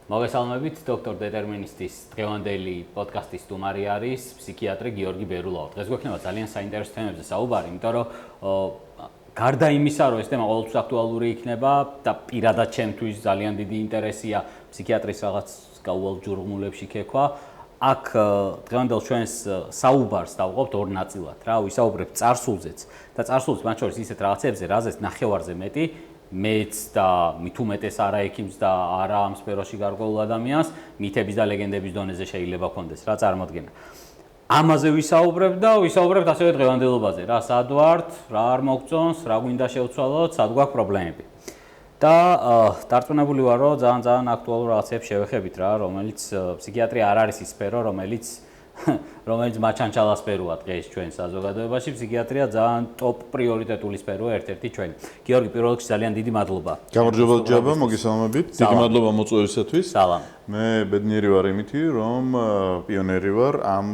მოგესალმებით, დოქტორ დეტერმინისტის დღევანდელი პოდკასტის სტუმარი არის ფსიქიატრი გიორგი ბერულავა. დღეს გვექნება ძალიან საინტერესო თემებზე საუბარი, იმიტომ რომ გარდა იმისა, რომ ეს თემა ყოველთვის აქტუალური იქნება და პირადად ჩემთვის ძალიან დიდი ინტერესია ფსიქიატრის რაღაც გაუვალ ჯურღმულებში ქექვა, აქ დღევანდელ ჩვენს საუბარს დავუყობთ ორ ნაწილად, რა, ვისაუბრებთ წარსულზეც და წარსულს მათ შორის ისეთ რაღაცებზე, რაზეც ნახევარზე მეტი მეც და მით უმეტეს არა ექიმს და არა ამ სფეროში გარკვეულ ადამიანს მითების და ლეგენდების დონეზე შეიძლება ქონდეს რა წარმოდგენა. ამაზე ვისაუბრებთ და ვისაუბრებთ ასევე დღევანდელობაზე, რა სად ვართ, რა არ მოგწონს, რა გვინდა შევცვალოთ, სად გვაქვს პრობლემები. და დარწმუნებული ვარ, რომ ძალიან აქტუალურ რაღაცებს შევეხებით რა, რომელიც ფსიქიატრია არ არის ის სფერო, რომელიც მაჩანჩალა სფეროა დღეს ჩვენ საზოგადოებაში, ფსიქიატრია ძალიან ტოპ პრიორიტეტული სფეროა ერთ-ერთი ჩვენი. გიორგი, პირველ რიგში ძალიან დიდი მადლობა. გამარჯობა ჯაბა, მოგესალმებით. დიდი მადლობა მოწვევისათვის. სალამ. მე ბედნიერი ვარ იმითი, რომ პიონერი ვარ ამ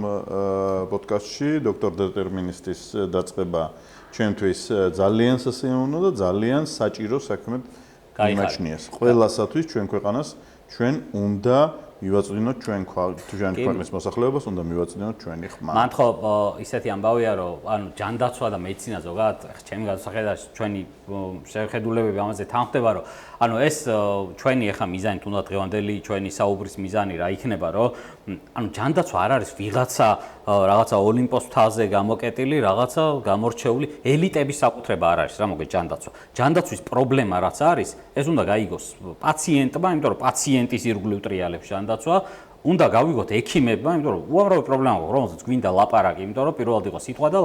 პოდკასტში, დოქტორ დეტერმინისტის დაწყება ჩვენთვის ძალიან სასიამოვნო და ძალიან საჭირო საქმედ იმაჩნიეს. ყველასათვის ჩვენ ქვეყანას ჩვენ უნდა მივაწვდინოთ ჩვენ ქვეყნის მოსახლეობას, უნდა მივაწვდინოთ ჩვენი ხმა. მან ხო ისეთი ამბავია, რომ ანუ ჯანდაცვა და მედიცინა ზოგადად ჩემი გადასახედაში ჩვენი შეხედულებები ამაზე თანხდება, რომ ანუ ეს ჩვენი ახლა მიზანი თუნდა დღევანდელი ჩვენი საუბრის მიზანი რა იქნება, რომ ანუ ჯანდაცვა არ არის რაღაცა ოლიმპოს მთაზე გამოკეტილი, რაღაცა გამორჩეული ელიტების საკუთრება არ არის რა მოგეთ ჯანდაცვა. ჯანდაცვის პრობლემა რაც არის, ეს უნდა გაიგოს პაციენტმა, იმიტომ რომ პაციენტის ირგვლივ ტრიალებს ჯანდაცვა. უნდა გავიგოთ ექიმებმა, იმიტომ რომ უამრავი პრობლემა აქვს, რომელზეც გვინდა ლაპარაკი, იმიტომ რომ პირველად იყო სიტყვა და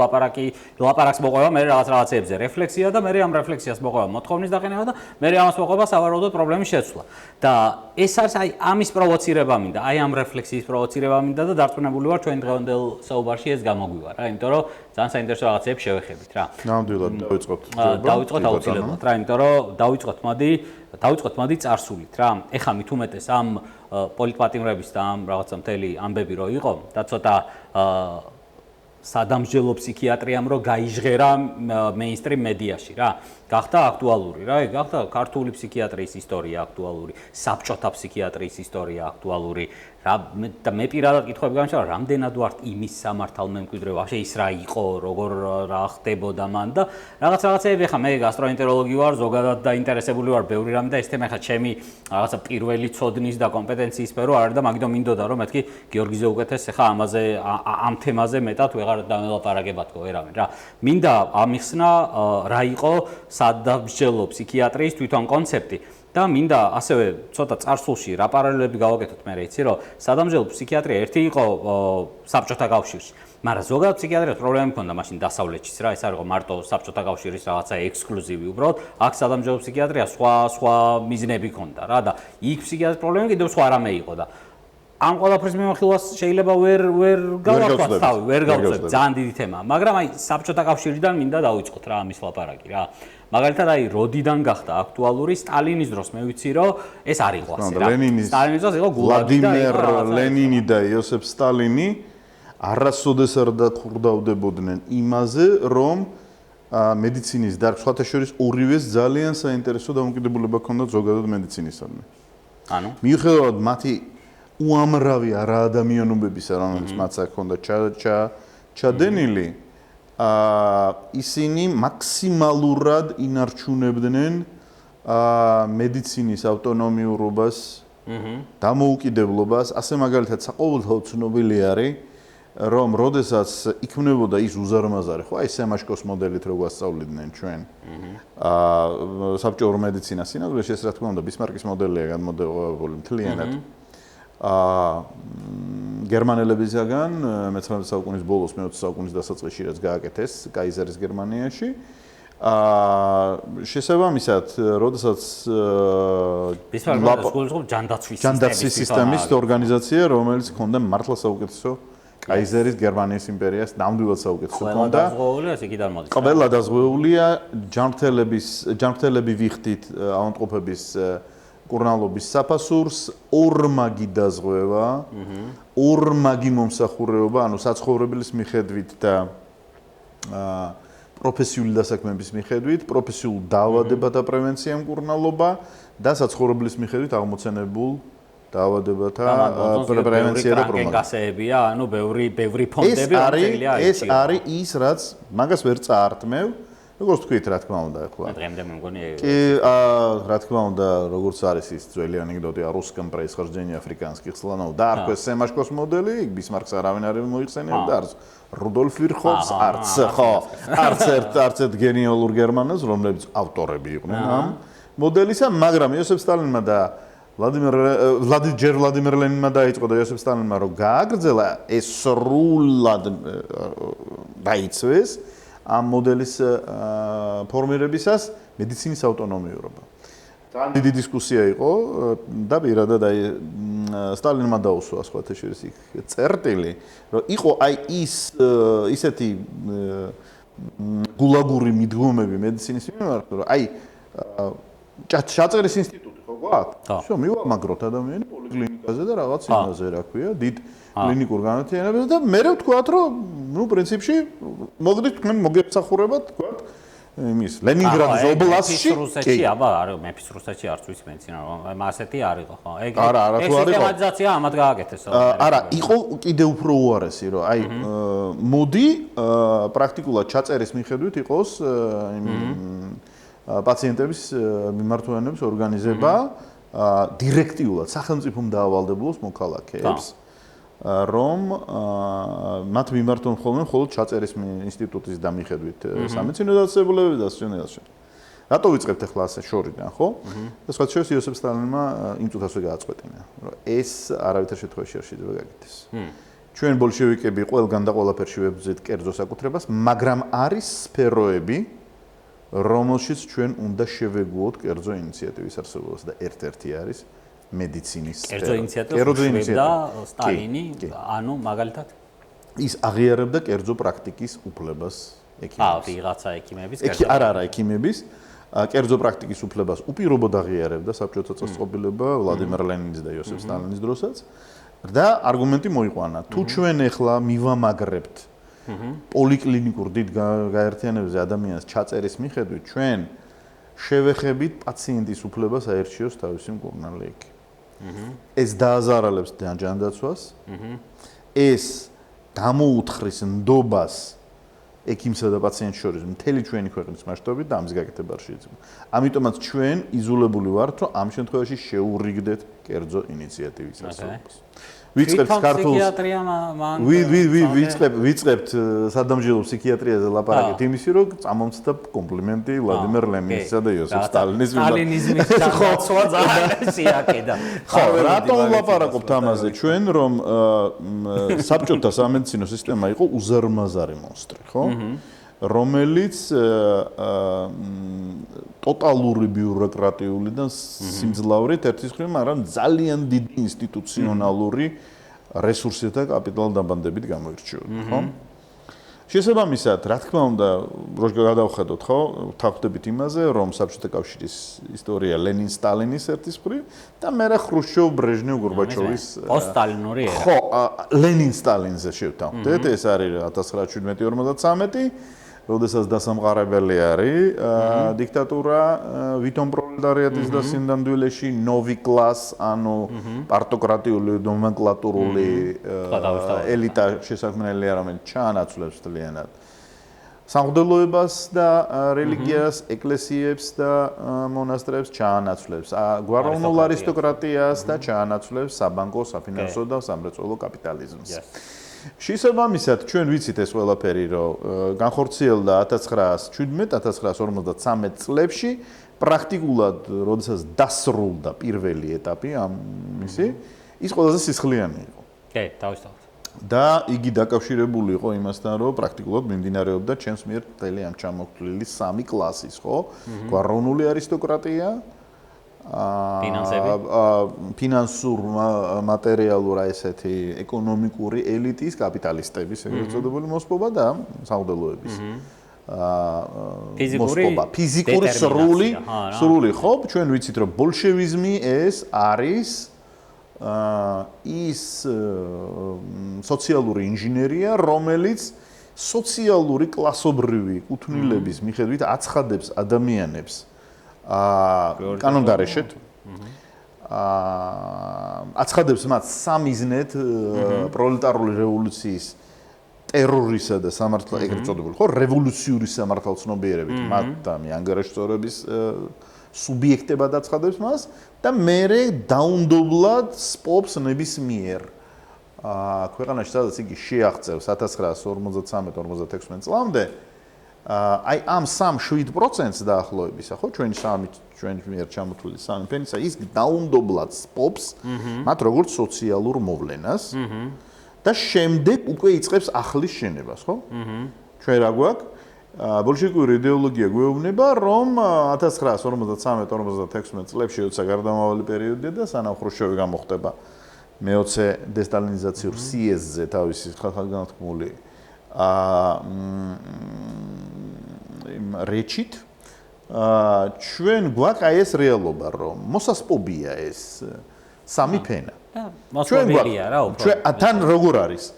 ლაპარაკს მოყვება, მე რაღაცებზე რეფლექსია და მე ამ რეფლექსიას მოყვება მოთხოვნის დაყენება და მე ამას მოყვება სავარაუდოდ პრობლემის შეცვლა. და ეს არის აი ამის პროვოცირება მინდა, აი ამ რეფლექსიის პროვოცირება მინდა და დარწმუნებული ვარ ჩვენ დღევანდელ საუბარში ეს გამოგვივა რა, იმიტომ რომ ძალიან საინტერესო რაღაცებს შევეხებით რა. ნამდვილად დავიწყოთ. დავიწყოთ აუცილებლად რა, იმიტომ რომ დავიწყოთ მოდი წარსულით რა. ეხა მით უმეტეს ამ პოლიტპატიმრების და ამ რაღაცა მთელი ამბები რო იყო და ცოტა სადამსჯელო ფსიქიატრიამ რო გაიჟღერა მეინსტრიმ მედიაში რა. გახდა აქტუალური რა, გახდა ქართული ფსიქიატრიის ისტორია აქტუალური, საბჭოთა ფსიქიატრიის ისტორია აქტუალური. და მე პირადად კითხვები გამიშალა, რამდენად ვართ იმის სამართალ მემკვიდრე, ვაფშე ის რა იყო, როგორ რა ხდებოდა მან და რაღაცეები ხა მე გასტროენტეროლოგი ვარ, ზოგადად დაინტერესებული ვარ ბევრი რამე და ეს თემა ხა ჩემი რაღაცა პირველი ცოდნის და კომპეტენციის სფერო არის და მაგიტომ მინდოდა რომ მეთქი გიორგიზე უკეთეს ხა ამ თემაზე მეტად ვეღარ დამელაპარაკებათქო ვერავინ რა. მინდა ამიხსნა რა იყო სადამსჯელო ფსიქიატრიის თვითონ კონცეფტი. და მინდა ასევე ცოტა წარსულში რა პარალელები გავაკეთოთ მე იცი რომ სადამსჯელო ფსიქიატრია ერთი იყო საბჭოთა კავშირში, მაგრამ ზოგადად ფსიქიატრიას პრობლემები ჰქონდა მაშინ დასავლეთშიც რა, ეს არ იყო მარტო საბჭოთა კავშირის რაღაცა ექსკლუზივი, უბრალოდ აქ სადამსჯელო ფსიქიატრია სხვა მიზნები ჰქონდა რა და იქ ფსიქიატრის პრობლემები კიდევ სხვა რამე იყო და ამ ყველაფრის მიმოხილვას შეიძლება ვერ გავაკეთოთ თავი, ვერ გავწევთ, ძალიან დიდი თემაა, მაგრამ აი საბჭოთა კავშირიდან მინდა დავიწყოთ რა ამის ლაპარაკი რა. მაგალითად აი როდიდან გახდა აქტუალური სტალინის დროს მე ვიცი რომ ეს არ იყო ასე რა. სტალინის დროს იყო გულაგი და ვლადიმერ ლენინი და იოსებ სტალინი არასოდეს არ დახურდავდებოდნენ იმაზე რომ მედიცინის დარგს სხვათა შორის ორივეს ძალიან საინტერესო დამოკიდებულება ჰქონდათ ზოგადად მედიცინისადმი. ანუ მიუხედავად მათი უამრავი არაადამიანობებისა, რომელიც მათ ჰქონდა ჩადენილი, ისინი მაქსიმალურად ინარჩუნებდნენ მედიცინის ავტონომიურობას, დამოუკიდებლობას, ასე მაგალითად საყოველთაოდ ცნობილი არის, რომ როდესაც იქმნებოდა ის უზარმაზარი, ხო, აი სემაშკოს მოდელით რო გვასწავლიდნენ ჩვენ. საბჭოურ მედიცინას სინამდვილეში ეს რა თქმა უნდა ბისმარკის მოდელია განმოდებებული მთლიანად. გერმანელებისგან მე-19 საუკუნის ბოლოს, მე-20 საუკუნის დასაწყისში რაც გააკეთეს კაიზერის გერმანიაში. შესაბამისად, როდესაც ჯანდაცვის სისტემის ორგანიზაცია, რომელიც ჰქონდა მართლა საუკეთესო კაიზერის გერმანიის იმპერიას ნამდვილად საუკეთესო ჰქონდა. ყველა დაზღვეულია ჯანმრთელები ვიხდით ავადმყოფების კურნალობის საფასურს, ორმაგი დაზღვევა, ორმაგი მომსახურება, ანუ საცხოვრებელის მიხედვით და პროფესიული დასაქმების მიხედვით, პროფესიულ დაავადებათა პრევენცია მკურნალობა და საცხოვრებელის მიხედვით აღმოცენებულ დაავადებათა პრევენცია და პრომოცია. გასეებია, ანუ ბევრი ფონდები ეს არის ის, რაც მაგას ვერ წაართმევ. როგორც თქვით, რა თქმა უნდა, ახლა. დღემდე მე მგონი კი, რა თქმა უნდა, როგორც არის ის ძველი анекдоты, русском происхождении африканских слонов. და არქეს სემაშკოს მოდელი, ბისმარკს არავინ არ მოიხსენიებდა, არც რუდოლფ ვირხოვს, არც ერთ გენიალურ გერმანელს, რომლებიც ავტორები იყვნენ ამ მოდელისა, მაგრამ იოსებ სტალინმა და ვლადიმერ ლენინმა დაიწყო და იოსებ სტალინმა რომ გააგრძელა ეს სრულად დაიცვეს ამ მოდელის ფორმირებისას მედიცინის ავტონომიურობა. ძალიან დიდი დისკუსია იყო და პირადად სტალინმა დაუსვა სხვათა შორის იქ წერტილი, რომ იყო აი ისეთი გულაგური მიდგომები მედიცინის მიმართ, რომ აი ჩაწერის ინსტიტუტი ხო გვაქვს? всё, მივამაგროთ ადამიანი პოლიკლინიკაზე და რაღაც იმაზე, რა ქვია, დიდ კლინიკურ განათლებას და მე ვთქვათ, რომ ნუ პრინციპში მოგდით თქვენ მოგეფსახურებათ, თქვათ იმის ლენინგრადის ობლასტში. რუსეთში, აბა, არა, მეფის რუსეთში არც ვიცი მეცინა, რომ ასეთი არ იყო, ხო? ეგ სისტემატიზაცია ამათ გააკეთეს. არა, იყო კიდე უფრო უარესი, რომ აი მოდი პრაქტიკულად ჩაწერის მიხედვით იყოს პაციენტების მიმართულების ორგანიზება დირექტიულად სახელმწიფომ დაავალდებულოს მოქალაქეებს, რომ მათ მიმართონ მხოლოდ ჩაწერის ინსტიტუტის დამიხედვით სამედიცინო დაწესებულებები და ასე. რატო ვიწყებთ ახლა ასე შორიდან, ხო? და სხვა შორის იოსებ სტალინმა იმ წუთასვე გააწყვეტინა, რომ ეს არავითარ შემთხვევაში არ შეიძლება გაკეთდეს. ჩვენ ბოლშევიკები ყველგან და ყველაფერში ვებრძვით კერძო საკუთრებას, მაგრამ არის სფეროები, რომელშიც ჩვენ უნდა შევეგუოთ კერძო ინიციატივის არსებობას და ერთ-ერთი არის მედიცინის სფერო. კერძო ინიციატივის და სტალინი, ანუ მაგალითად ის აღიარებდა კერძო პრაქტიკის უფლებას ექიმების. ვიღაცა ექიმების, არა, ექიმების კერძო პრაქტიკის უფლებას უპირობოდ აღიარებდა საბჭოთა წყობილება ვლადიმერ ლენინის და იოსებ სტალინის დროსაც და არგუმენტი მოიყვანა. თუ ჩვენ ახლა მივამაგრებთ პოლიკლინიკურ დიდ გაერთიანებებზე ადამიანს ჩაწერის მიხედვით, ჩვენ შევეხებით პაციენტის უფლებას აერჩიოს თავისი მკურნალი ექიმი. ეს დააზარალებს ჯანდაცვას, ეს გამოუთხრის ნდობას ექიმსა და პაციენტს შორის მთელი ჩვენი ქვეყნის მასშტაბით და ამის გაკეთება არ შეიძლება. ამიტომაც ჩვენ იზოლებული ვართ, რომ ამ შემთხვევაში შეურიგდეთ კერძო ინიციატივის არსებობას. ვიწყებთ ქართულს ვიწყებთ სადამჟილო ფსიქიატრიაზე ლაპარაკით იმისი, რომ წამომცდა კომპლიმენტი ვლადიმერ ლენინისა და იოსებ სტალინის სტალინიზმის დაცვა ძალიან სიაკედა. ხო, რატომ ვლაპარაკობთ ამაზე ჩვენ, რომ საბჭოთა სამედიცინო სისტემა იყო უზარმაზარი მონსტრი, ხო? რომელიც ტოტალური ბიუროკრატიული და სიმძლავრით ერთის მხრივ, მაგრამ ძალიან დიდი ინსტიტუციონალური რესურსითა და კაპიტალდაბანდებით გამოირჩეოდა, ხო? შესაბამისად, რა თქმა უნდა, რო გადავხედოთ, ხო, თავხდებით იმაზე, რომ საბჭოთა კავშირის ისტორია ლენინ-სტალინის ერთის მხრივ და მერე ხრუშჩოვ, ბრეჟნევ, გორბაჩოვის პოსტსტალინური ერა. ხო, ლენინ-სტალინზე შევთავაზეთ. ეს არის 1917-53, როდესაც დასამყარებელი არის დიქტატურა ვითომ პროლეტარიატის და სინდამდვილეში ნოვი კლას, ანუ პარტოკრატიული ნომენკლატურული ელიტა შესაქმნელია, რომელიც ჩაანაცვლებს მთლიანად სამღვდელოებას და რელიგიას, ეკლესიებს და მონასტრებს ჩაანაცვლებს, გვაროვნულ არისტოკრატიას და ჩაანაცვლებს საბანკო, საფინანსო და სამრეწველო კაპიტალიზმს. შესაბამისად, ჩვენ ვიცით ეს ყველაფერი, რომ განხორციელდა 1917-1953 წლებში, პრაქტიკულად, როდესაც დასრულდა პირველი ეტაპი ამ მისი, ის ყველაზე სისხლიანი იყო. კი, თავისთავად. და იგი დაკავშირებული იყო იმასთან, რომ პრაქტიკულად მიმდინარეობდა ჩვენს მიერ მთელი ამ ჩამოთვლილი სამი კლასის, ხო? გვაროვნული არისტოკრატია, ფინანსურ მატერიალურ ესეთი ეკონომიკური ელიტის კაპიტალისტების ეგრეთ წოდებული მოსპობა და სამღვდელოების მოსპობა, ფიზიკური სრული, ხო? ჩვენ ვიცით, რომ ბოლშევიზმი ეს არის ის სოციალური ინჟინერია, რომელიც სოციალური კლასობრივი კუთვნილების მიხედვით აცხადებს ადამიანებს კანონდარეშეთ აცხადებს მათ სამიზნედ პროლეტარული რევოლუციის ტერორისა და სამართლა ეგრეთ წოდებული, ხო, რევოლუციური სამართალცნობიერებით მათ და ანგარიშწორების სუბიექტებად აცხადებს მას და მერე დაუნდობლად სპობს ნებისმიერ ქვეყანაში, სადაც იგი შეაღწევს 1953-56 წლამდე აი ამ 3-7%-ს დაახლოებისა, ხო, ჩვენი მიერ ჩამოთვლილი 3%-ისა ის დაუნდობლად სპობს მათ როგორც სოციალურ მოვლენას და შემდეგ უკვე იწყებს ახლის შენებას, ხო? ჩვენ რა გვაქვს? ბოლშევიკური იდეოლოგია გვეუბნება, რომ 1953-56 წლებში როცა გარდამავალი პერიოდია და სანამ ხრუშჩოვი გამოხდება მეოცე დესტალინიზაციურ სიეზზე თავისი ხალხგანთქმული რეჩით ჩვენ გვაქვს აი ეს რეალობა, რომ მოსასპობია ეს სამი ფენა. მოსპობილია რა უფრო. ჩვენ თან როგორ არის?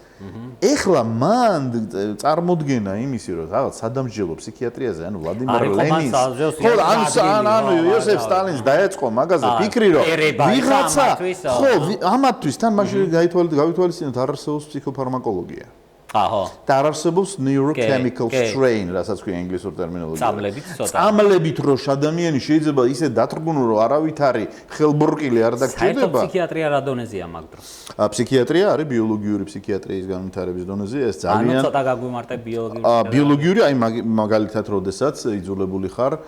ეხლა მან წარმოდგენა იმისი, რომ რაღაც სადამსჯელო ფსიქიატრიაზე, ანუ ვლადიმერ ლენინს, ხო, ანუ იოსებ სტალინს დაეწყო მაგაზე ფიქრი, რომ ვიღაცა, ხო, ამათთვის თან მაშინ გავითვალისწინოთ არ არსებობს ფსიქოფარმაკოლოგია. აჰო. და არ არსებობს neurochemical strain, რასაც ქვია ინგლისურ ტერმინოლოგიით. წამლებით ცოტა. წამლებით რო ადამიანი შეიძლება ისე დათრგუნო, რომ არავითარი ხელბორკილი არ დაგჭირდება. ფსიქიატრია რა დონეზეა მაგ დროს? ფსიქიატრია არის ბიოლოგიური ფსიქიატრიის განვითარების დონეზე, ეს ძალიან ანუ ცოტა გაგვიმარტებ ბიოლოგიური. ბიოლოგიური, აი მაგალითად, როდესაც იძულებული ხარ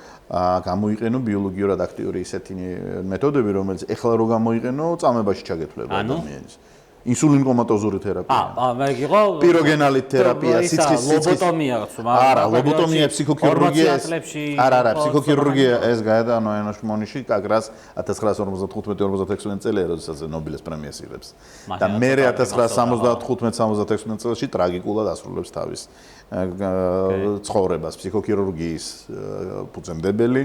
გამოიყენო ბიოლოგიურად აქტიური ისეთი მეთოდები, რომელიც ეხლა რო გამოიყენო, წამებაში ჩაგეთვლება ადამიანის. ინსულინ კომატოზური თერაპია. მე იყო პიროგენალით თერაპია, სიცხის ლობოტომია, არა, ლობოტომია, ფსიქოქირურგია. არა, ფსიქოქირურგია ეს გაეტანო ენოშმონიში, კაგრას 1955-56 წელია, როდესაც ნობელის პრემიას იღებს. და მერე 1975-76 წელში ტრაგიკულად ასრულებს თავის ცხოვრებას ფსიქოქირურგიის ფუძემდებელი.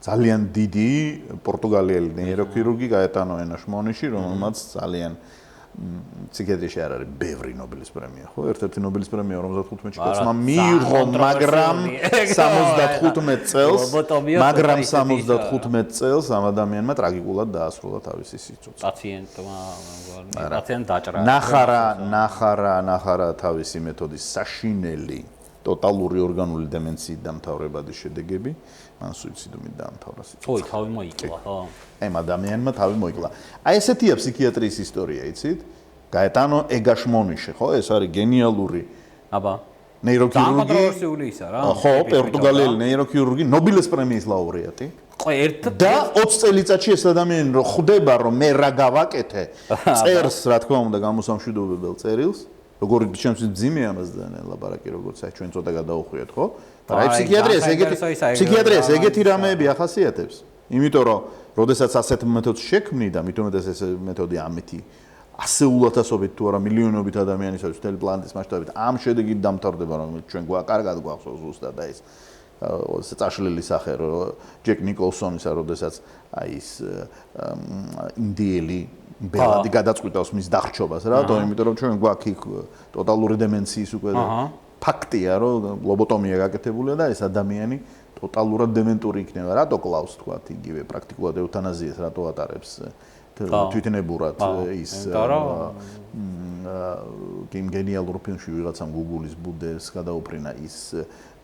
ძალიან დიდი პორტუგალიელი ნეიროქირურგი გაეტანო ენოშმონიში, რომელმაც ძალიან ფსიქიატრიაში არ არის ბევრი ნობელის პრემია, ხო? ერთ-ერთი ნობელის პრემია 55 კაცმა მიიღო, მაგრამ 75 წელს ამ ადამიანმა ტრაგიკულად დაასრულა თავისი სიცოცხლე. პაციენტმა დაჭრა. ნახარა თავისი მეთოდის საშინელი ტოტალური ორგანული დემენციით დამთავრებადი შედეგები, მან სუიციდუმით დაამთავრა სიცოცხლე. oi, თავი მოიკლა, ხო? ამ ადამიანმა თავი მოიკლა. აი ესეთია ფსიქიატრიის ისტორია, იცით? გაეტანო ეგაშმონიშე, ხო? ეს არის გენიალური აბა ნეიროქირურგი. ისა რა. ხო, პორტუგალიელი ნეიროქირურგი, ნობელის პრემიის ლაურეატი. ხო, და 20 წელიწადში ეს ადამიანი რო ხვდება, რომ მე რა გავაკეთე, წერს, რა თქმა უნდა, გამოსამშვიდობებელ წერილს. როგორი ჩემთვის ძიმე ამას და ლაპარაკი როგორც აი ჩვენ ცოტა გადაუხვიეთ, ხო? აი ფსიქიატრიას ეგეთი რამეები ახასიათებს. იმიტომ რომ როდესაც ასეთ მეთოდს შექმნი და მithumetes ეს მეთოდი ამეთი ასეულათასობით თუ არა მილიონობით ადამიანისათვის მთელი პლანეტის მასშტაბით ამ შედეგით დამთავრდება, რომ ჩვენ კარგად გვახსოვს ზუსტად და ეს წაშლილი სახე რომ ჯეკ ნიკოლსონისა როდესაც აი ის ინდიელი ბელადი გადაწყვიტავს მის დახრჩობას რა, იმიტომ რომ ჩვენ გვაქვს იქ ტოტალური დემენციის უკვე ფაქტია, რომ ლობოტომია გაკეთებულია და ეს ადამიანი ტოტალურად დემენტური იქნება, რატო კლავს თქვა იგივე პრაქტიკულად ევთანაზიას რატო ატარებს თვითნებურად ის იმ გენიალურ ფილმში ვიღაცამ Google-ის ბუდეს გადაუფრინა ის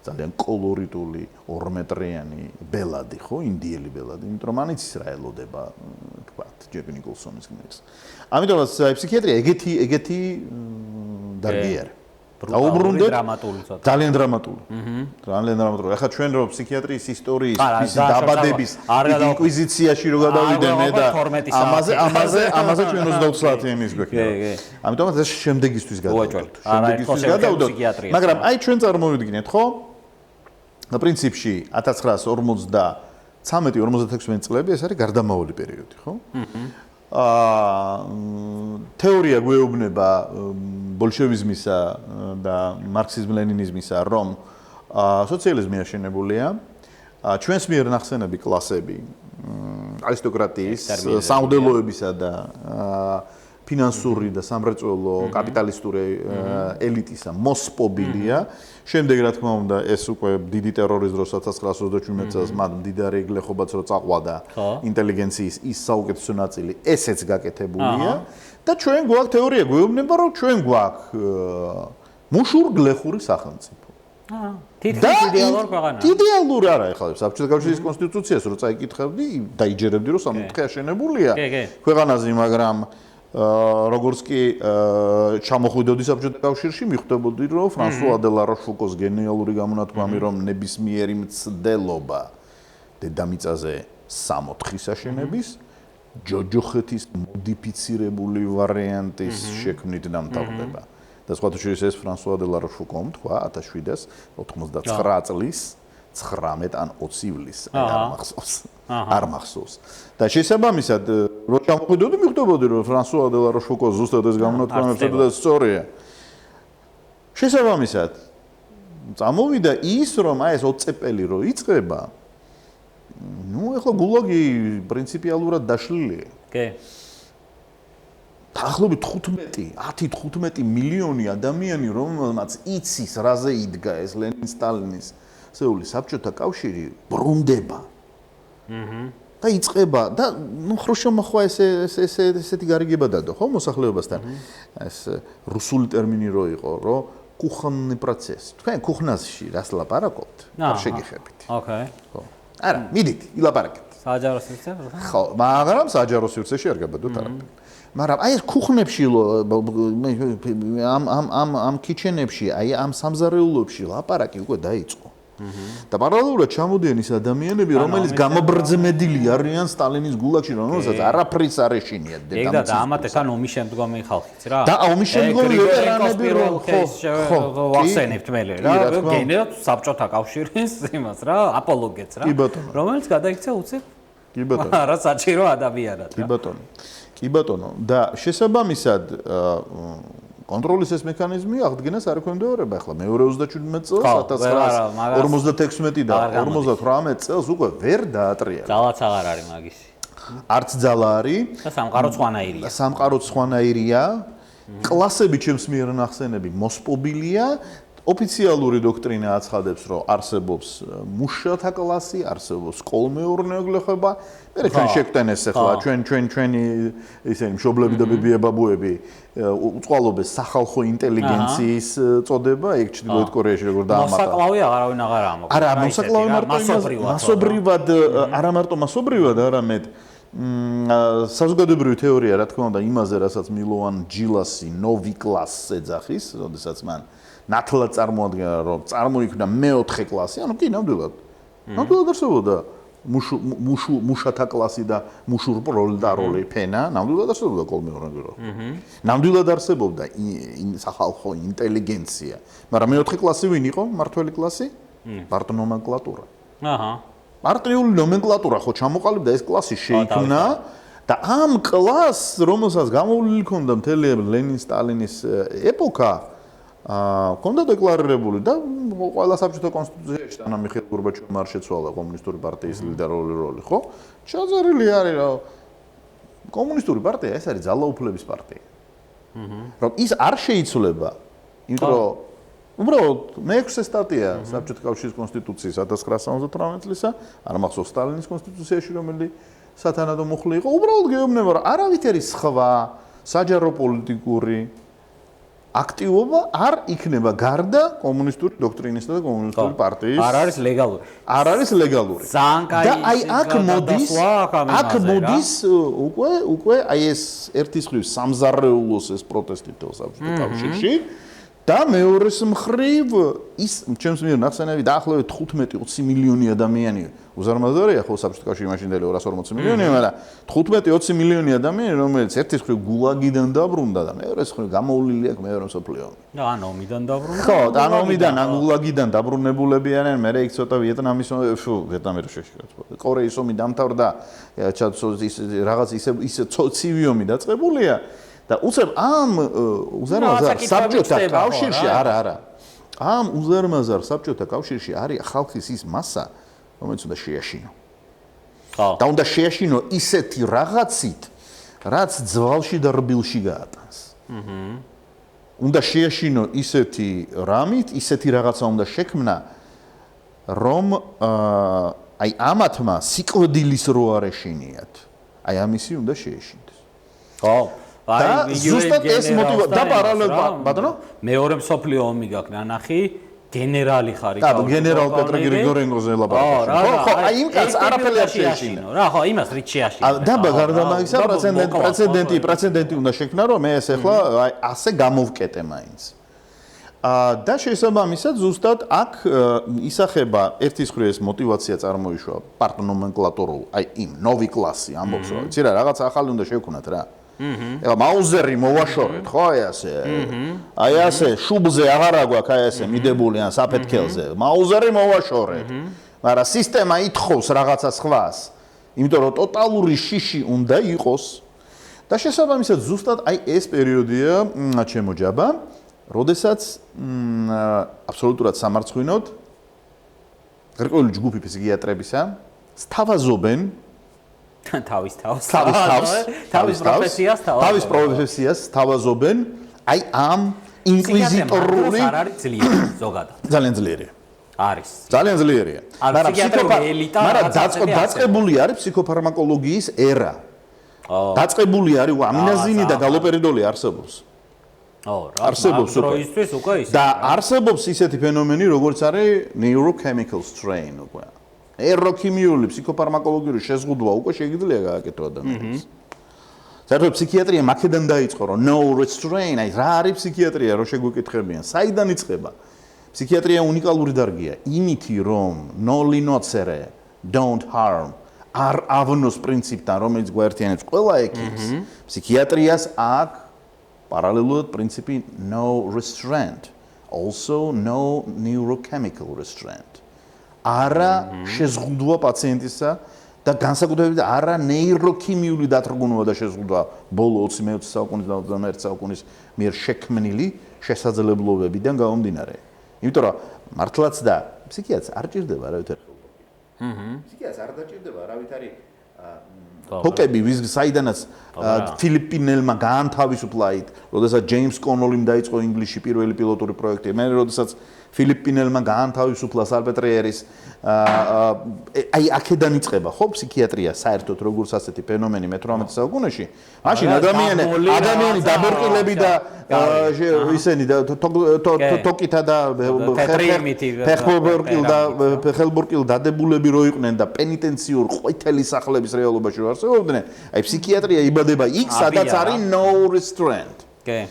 ძალიან კოლორიტული 2 მეტრიანი ბელადი, ხო, ინდიელი ბელადი, იმიტომ რომ მან იცის რა ელოდება, თქვა, ჯეკ ნიკოლსონის გმირს. ამიტომაც ფსიქიატრია ეგეთი დარგი არის. დაუბრუნდეთ ძალიან დრამატული. ძალიან დრამატული. ახლა ჩვენ რო ფსიქიატრიის ისტორიის დაბადების ინკვიზიციაში რო გადავიდე მე და ამაზე ჩვენ 20 საათი იმის გვექნება. ამიტომაც ეს შემდეგისთვის გადავიდეთ. მაგრამ აი ჩვენ წარმოვიდგინეთ, ხო? პრინციპში 1953-56 წლები ეს არის გარდამავალი პერიოდი, ხო? თეორია გვეუბნება ბოლშევიზმისა და მარქსიზმ-ლენინიზმისა, რომ სოციალიზმი აშენებულია, ჩვენს მიერ ნახსენები კლასები, არისტოკრატიის, სამღვდელოებისა და ფინანსური და სამრეწველო კაპიტალისტური ელიტისა მოსპობილია. შემდეგ რა თქმა უნდა ეს უკვე დიდი ტერორის დროს 1937 წელს მათ მდიდარი ეგლეხობაც რო წაყვადა ინტელიგენციის ის საუკეთესო ნაწილი ესეც გაკეთებულია და ჩვენ გვაქვს თეორია გვეუბნება რომ ჩვენ გვაქვს მუშურ-გლეხური სახელმწიფო. თითქმის იდეალურ ქვეყანაა. იდეალური არა ეხლა საბჭოთა კავშირის კონსტიტუციას რო წაიკითხებდი, დაიჯერებდი რომ სამოთხე აშენებულია ქვეყანაზე, მაგრამ როგორც კი ჩამოხვიდოდი საბჭოთა კავშირში, მიხვდებოდი რომ ფრანსუა დე ლა როშფუკოს გენიალური გამონათქვამი რომ ნებისმიერი მცდელობა დედამიწაზე სამოთხის აშენების ჯოჯოხეთის მოდიფიცირებული ვარიანტის შექმნით დამთავრდება. და სხვათა შორის ეს ფრანსუა დე ლა როშფუკომ თქვა 1799 წლის 19 ან 20 ივლისს არ მახსოვს. და შესაბამისად რო ჩამოხვიდოდი მიხვდებოდი რომ ფრანსუა დე ლა როშფუკო ზუსტად ეს გამონათქვამი ებსოდა სწორია. შესაბამისად წამოვიდა ის რომ აი ეს ოცეპელი რო იწყება ნუ ეხლა გულაგი პრინციპიალურად დაშლილია. კი. დაახლოებით 10-15 მილიონი ადამიანი რომელმაც იცის რაზე იდგა ეს ლენინ-სტალინის სეული საბჭოთა კავშირი ბრუნდება. და იწყება და ნუ ხრუშჩოვმა ხო ესეთი გარიგება დადო ხო მოსახლეობასთან ეს რუსული ტერმინი რო იყო რომ კუხნი პროცესი. თქვენ კუხნაში რას ლაპარაკობთ? არ შეგიხებით. ოკეი. ხო. არა, მიდით, ილაპარაკეთ. საჯარო სივრცე? ხო, მაგრამ საჯარო სივრცეში არ გაბედოთ არაფერი. მაგრამ აი ეს კუხნებში ამ კიჩენებში, აი ამ სამზარეულოებში ლაპარაკი უკვე დაიწყო. და პარალელურად ჩამოდიან ის ადამიანები, რომელიც გამობრძმედილი არიან სტალინის გულაგში, რომელსაც არაფრის არ ეშინიათ დედამიწის. და ამათ ეხა ომის შემდგომი ხალხიც რა. და ომის შემდგომი ვეტერანები ხო, ვახსენებთ მელე რა. გენერალ საბჭოთა კავშირის იმას რა, აპოლოგეთს რა. რომელიც გადაიქცა უცებ. კი ბატონო. რა საჭირო ადამიანად რა. კი ბატონო. კი ბატონო და შესაბამისად კონტროლის ეს მექანიზმი აღდგენას არ ექვემდებარება ახლა მეორე 37 წელს 1956 და 58 წელს უკვე ვერ დაატრიალა. ძალაც აღარ არის მაგისი. არც ძალა არის და სამყაროც ხვანაირია. სამყაროც ხვანაირია. კლასები ჩემს მიერ ნახსენები მოსპობილია. ოფიციალური დოქტრინა აცხადებს, რომ არსებობს მუშათა კლასი, არსებობს კოლმეურნეო გლეხობა. მე ჩვენ შეგვტენეს ახლა ჩვენი ისინი მშობლები და ბებია-ბაბუები უწყალობეს სახალხო ინტელიგენციის წოდება, ეგ ჩრდილოეთ კორეაში როგორ დაამატა. მოსაკლავი აღარავინ აღარ ამოგვიყვება. არა, მოსაკლავი მასობრივად არა მარტო მასობრივად, არამედ საზოგადოებრივი თეორია, რა თქმა უნდა, იმაზე, რასაც მილოვან ჯილასი ნოვი კლასს ეძახის, როდესაც მან ნათლად წარმოადგენა, რომ წარმოიქმნა მეოთხე კლასი, ანუ კი ნამდვილად. ნამდვილად არსებობდა მუშათა კლასი და მუშურ პროლეტარული ფენა, ნამდვილად არსებობდა კოლმეურნეო. ნამდვილად არსებობდა სახალხო ინტელიგენცია, მაგრამ მეოთხე კლასი ვინ იყო? მართველი კლასი? პარტნომენკლატურა. აჰა. პარტიული ნომენკლატურა ხო ჩამოყალიბდა ეს კლასი შეიქმნა და ამ კლასს, რომელსაც გამოვლილი ჰქონდა მთელი ლენინ-სტალინის ეპოქა ჰქონდა დეკლარირებული და ყველა საბჭოთა კონსტიტუციაში თანა მიხეილ გორბაჩოვმა არ შეცვალა კომუნისტური პარტიის ლიდერული როლი, ხო? ჩაწერილი არის რომ კომუნისტური პარტია ეს არის ძალაუფლების პარტია. რომ ის არ შეიცვლება, იმიტომ რომ უბრალოდ მე-6 სტატია საბჭოთა კავშირის კონსტიტუციის 1978 წლისა, არ მახსოვს სტალინის კონსტიტუციაში რომელიც სათანადო მუხლი იყო, უბრალოდ გეუბნება რომ არავითარი სხვა საჯარო პოლიტიკური აქტივობა არ იქნება გარდა კომუნისტური დოქტრინისა და კომუნისტური პარტიის. არ არის ლეგალური. არ არის ლეგალური. და აი აქ მოდის უკვე აი ეს ერთის მხრივ სამზარეულოს ეს პროტესტი საბჭოთა კავშირში და მეორეს მხრივ ის ჩემს მიერ ნახსენები დაახლოებით 15-20 მილიონი ადამიანი უზარმაზარია ხო საბჭოთა კავშირში მაშინდელი 240 მილიონი, მაგრამ 15-20 მილიონი ადამიანი რომელიც ერთის მხრივ გულაგიდან დაბრუნდა და მეორეს მხრივ გამოვლილი აქვს მეორე მსოფლიო ომი. და ან ომიდან დაბრუნდა. ხო, და ან ომიდან ან გულაგიდან დაბრუნებულები არიან, მე იქ ცოტა ვიეტნამის ვიეტნამის კორეის ომი დამთავრდა, რაღაც ისე ცივი ომი დაწყებულია. და უცებ ამ უზარმაზარ საბჭოთა კავშირში არა ამ უზარმაზარ საბჭოთა კავშირში არის ხალხის ის მასა რომელიც უნდა შეაშინო. და უნდა შეაშინო ისეთი რაღაცით რაც ძვალში და რბილში გაატანს. უნდა შეაშინო ისეთი რამით, ისეთი რაღაცა უნდა შექმნა, რომ აი ამათმა სიკვდილის რო არ ეშინიათ. აი ამისი უნდა შეეშინდეს. ხო. და ზუსტად ეს მოტივაცია და პარალელურად ბატონო მეორე მსოფლიო ომი გაქვს ნანახი გენერალი ხარ და გენერალ პეტრე გრიგორენკოზე ელაპარაკე. ხო, აი იმ კაცს არაფერი არ შეეშინა. რა, ხო, იმას რით შეაშინა. და გარდა მაგისა პრეცედენტი უნდა შექმნა, რომ მე ეს ახლა აი ასე გამოვკეტე მაინც. და შესაბამისად ზუსტად აქ ისახება ერთის მხრივ ეს მოტივაცია წარმოიშვა პარტნომენკლატორულ, აი იმ ნოვი კლასი ამბობს რა, იცი რა, რაღაც ახალი უნდა შევქვნათ რა. ეხლა მაუზერი მოვაშორეთ, ხო, აი ასე. აი ასე შუბლზე აღარა გვაქვს აი ასე მიდებული ან საფეთქელზე. მაუზერი მოვაშორეთ. მაგრამ სისტემა ითხოვს რაღაცა სხვას. იმიტომ რომ ტოტალური შიში უნდა იყოს და შესაბამისად ზუსტად აი ეს პერიოდია ჩემოჯაბა, როდესაც აბსოლუტურად სამარცხვინოდ გარკვეული ჯგუფი ფსიქიატრებისა სთავაზობენ თავის პროფესიას სთავაზობენ აი ამ ინკვიზიტორული არ არის ძლიერი ზოგადად. ძალიან ძლიერია. არის. ძალიან ძლიერია. მაგრამ დაწყებული არის ფსიქოფარმაკოლოგიის ერა. დაწყებული არის ამინაზინი და გალოპერიდოლი არსებობს. არსებობს დროისთვის უკვე ის. და არსებობს ისეთი ფენომენი, როგორც არის neurochemical strain უკვე. ეროქიმიული ფსიქოფარმაკოლოგიური შეზღუდვა უკვე შეიძლება გააკეთო ადამიანს. საერთოდ ფსიქიატრია მაქედან დაიწყო, რომ no restraint, აი რა არის ფსიქიატრია, რო შეგვიკითხებიან, საიდან იწყება? ფსიქიატრია უნიკალური დარგია, იმითი რომ noli nocere, don't harm, არ ავნოს პრინციპთან, რომელიც გვაერთიანებს ყველა ექიმს. ფსიქიატრიას აქვს პარალელურად პრინციპი no restraint, also no neurochemical restraint. არა შეზღუდვა პაციენტისა და განსაკუთრებით არა ნეიროქიმიული დათრგუნვა და შეზღუდვა ბოლო 20 მე-20 საუკუნის და 21 საუკუნის მიერ შექმნილი შესაძლებლობებიდან გამომდინარე. იმიტომ რომ მართლაც და ფსიქიატრს არ ჭირდება არავითარი ხელმოკლე. ფსიქიატრს არ დაჭირდება არავითარი ჰოკები საიდანაც ფილიპინელმა გაანთავისუფლა იქ, როდესაც ჯეიმს კონოლიმ დაიწყო ინგლისში პირველი პილოტური პროექტი, მე როდესაც ფილიპინელმა გაანთავისუფლა სალპეტრიერის აი აქედან იწყება ხო ფსიქიატრია საერთოდ როგორც ასეთი ფენომენი მე-18 საუკუნეში მაშინ ადამიანი დაბორკილები და ისენი და თოკითა და ხელბორკილ დადებულები რო იყვნენ და პენიტენციურ ყვითელი სახლების რეალობაში რო არსებობდნენ აი ფსიქიატრია იბადება იქ სადაც არის no restraint კი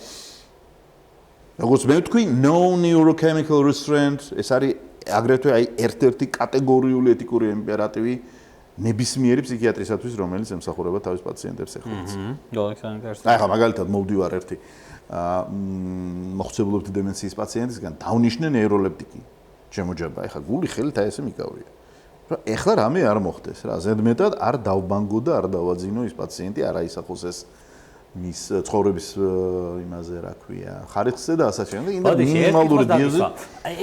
როგორც მე ვთქვი, no neurochemical restraint, ეს არის აგრეთვე აი ერთ-ერთი კატეგორიული ეთიკური იმპერატივი ნებისმიერი ფსიქიატრისათვის, რომელიც ემსახურება თავის პაციენტებს ეხლაც. აი ხა მაგალითად მოვდივარ ერთი მოხსებულობითი დემენციის პაციენტისგან, დავნიშნე ნეიროლეპტიკი. შემოჯება, აი ხა გული ხელით აი ესე მიკავია. რა ეხლა რამე არ მოხდეს რა, ზედმეტად არ დავბანგო და არ დავაძინო ის პაციენტი, არ აისახოს ეს მის ცხოვრების იმაზე რა ქვია ხარისხზე და ასე შემდეგ და მინიმალური დიაზე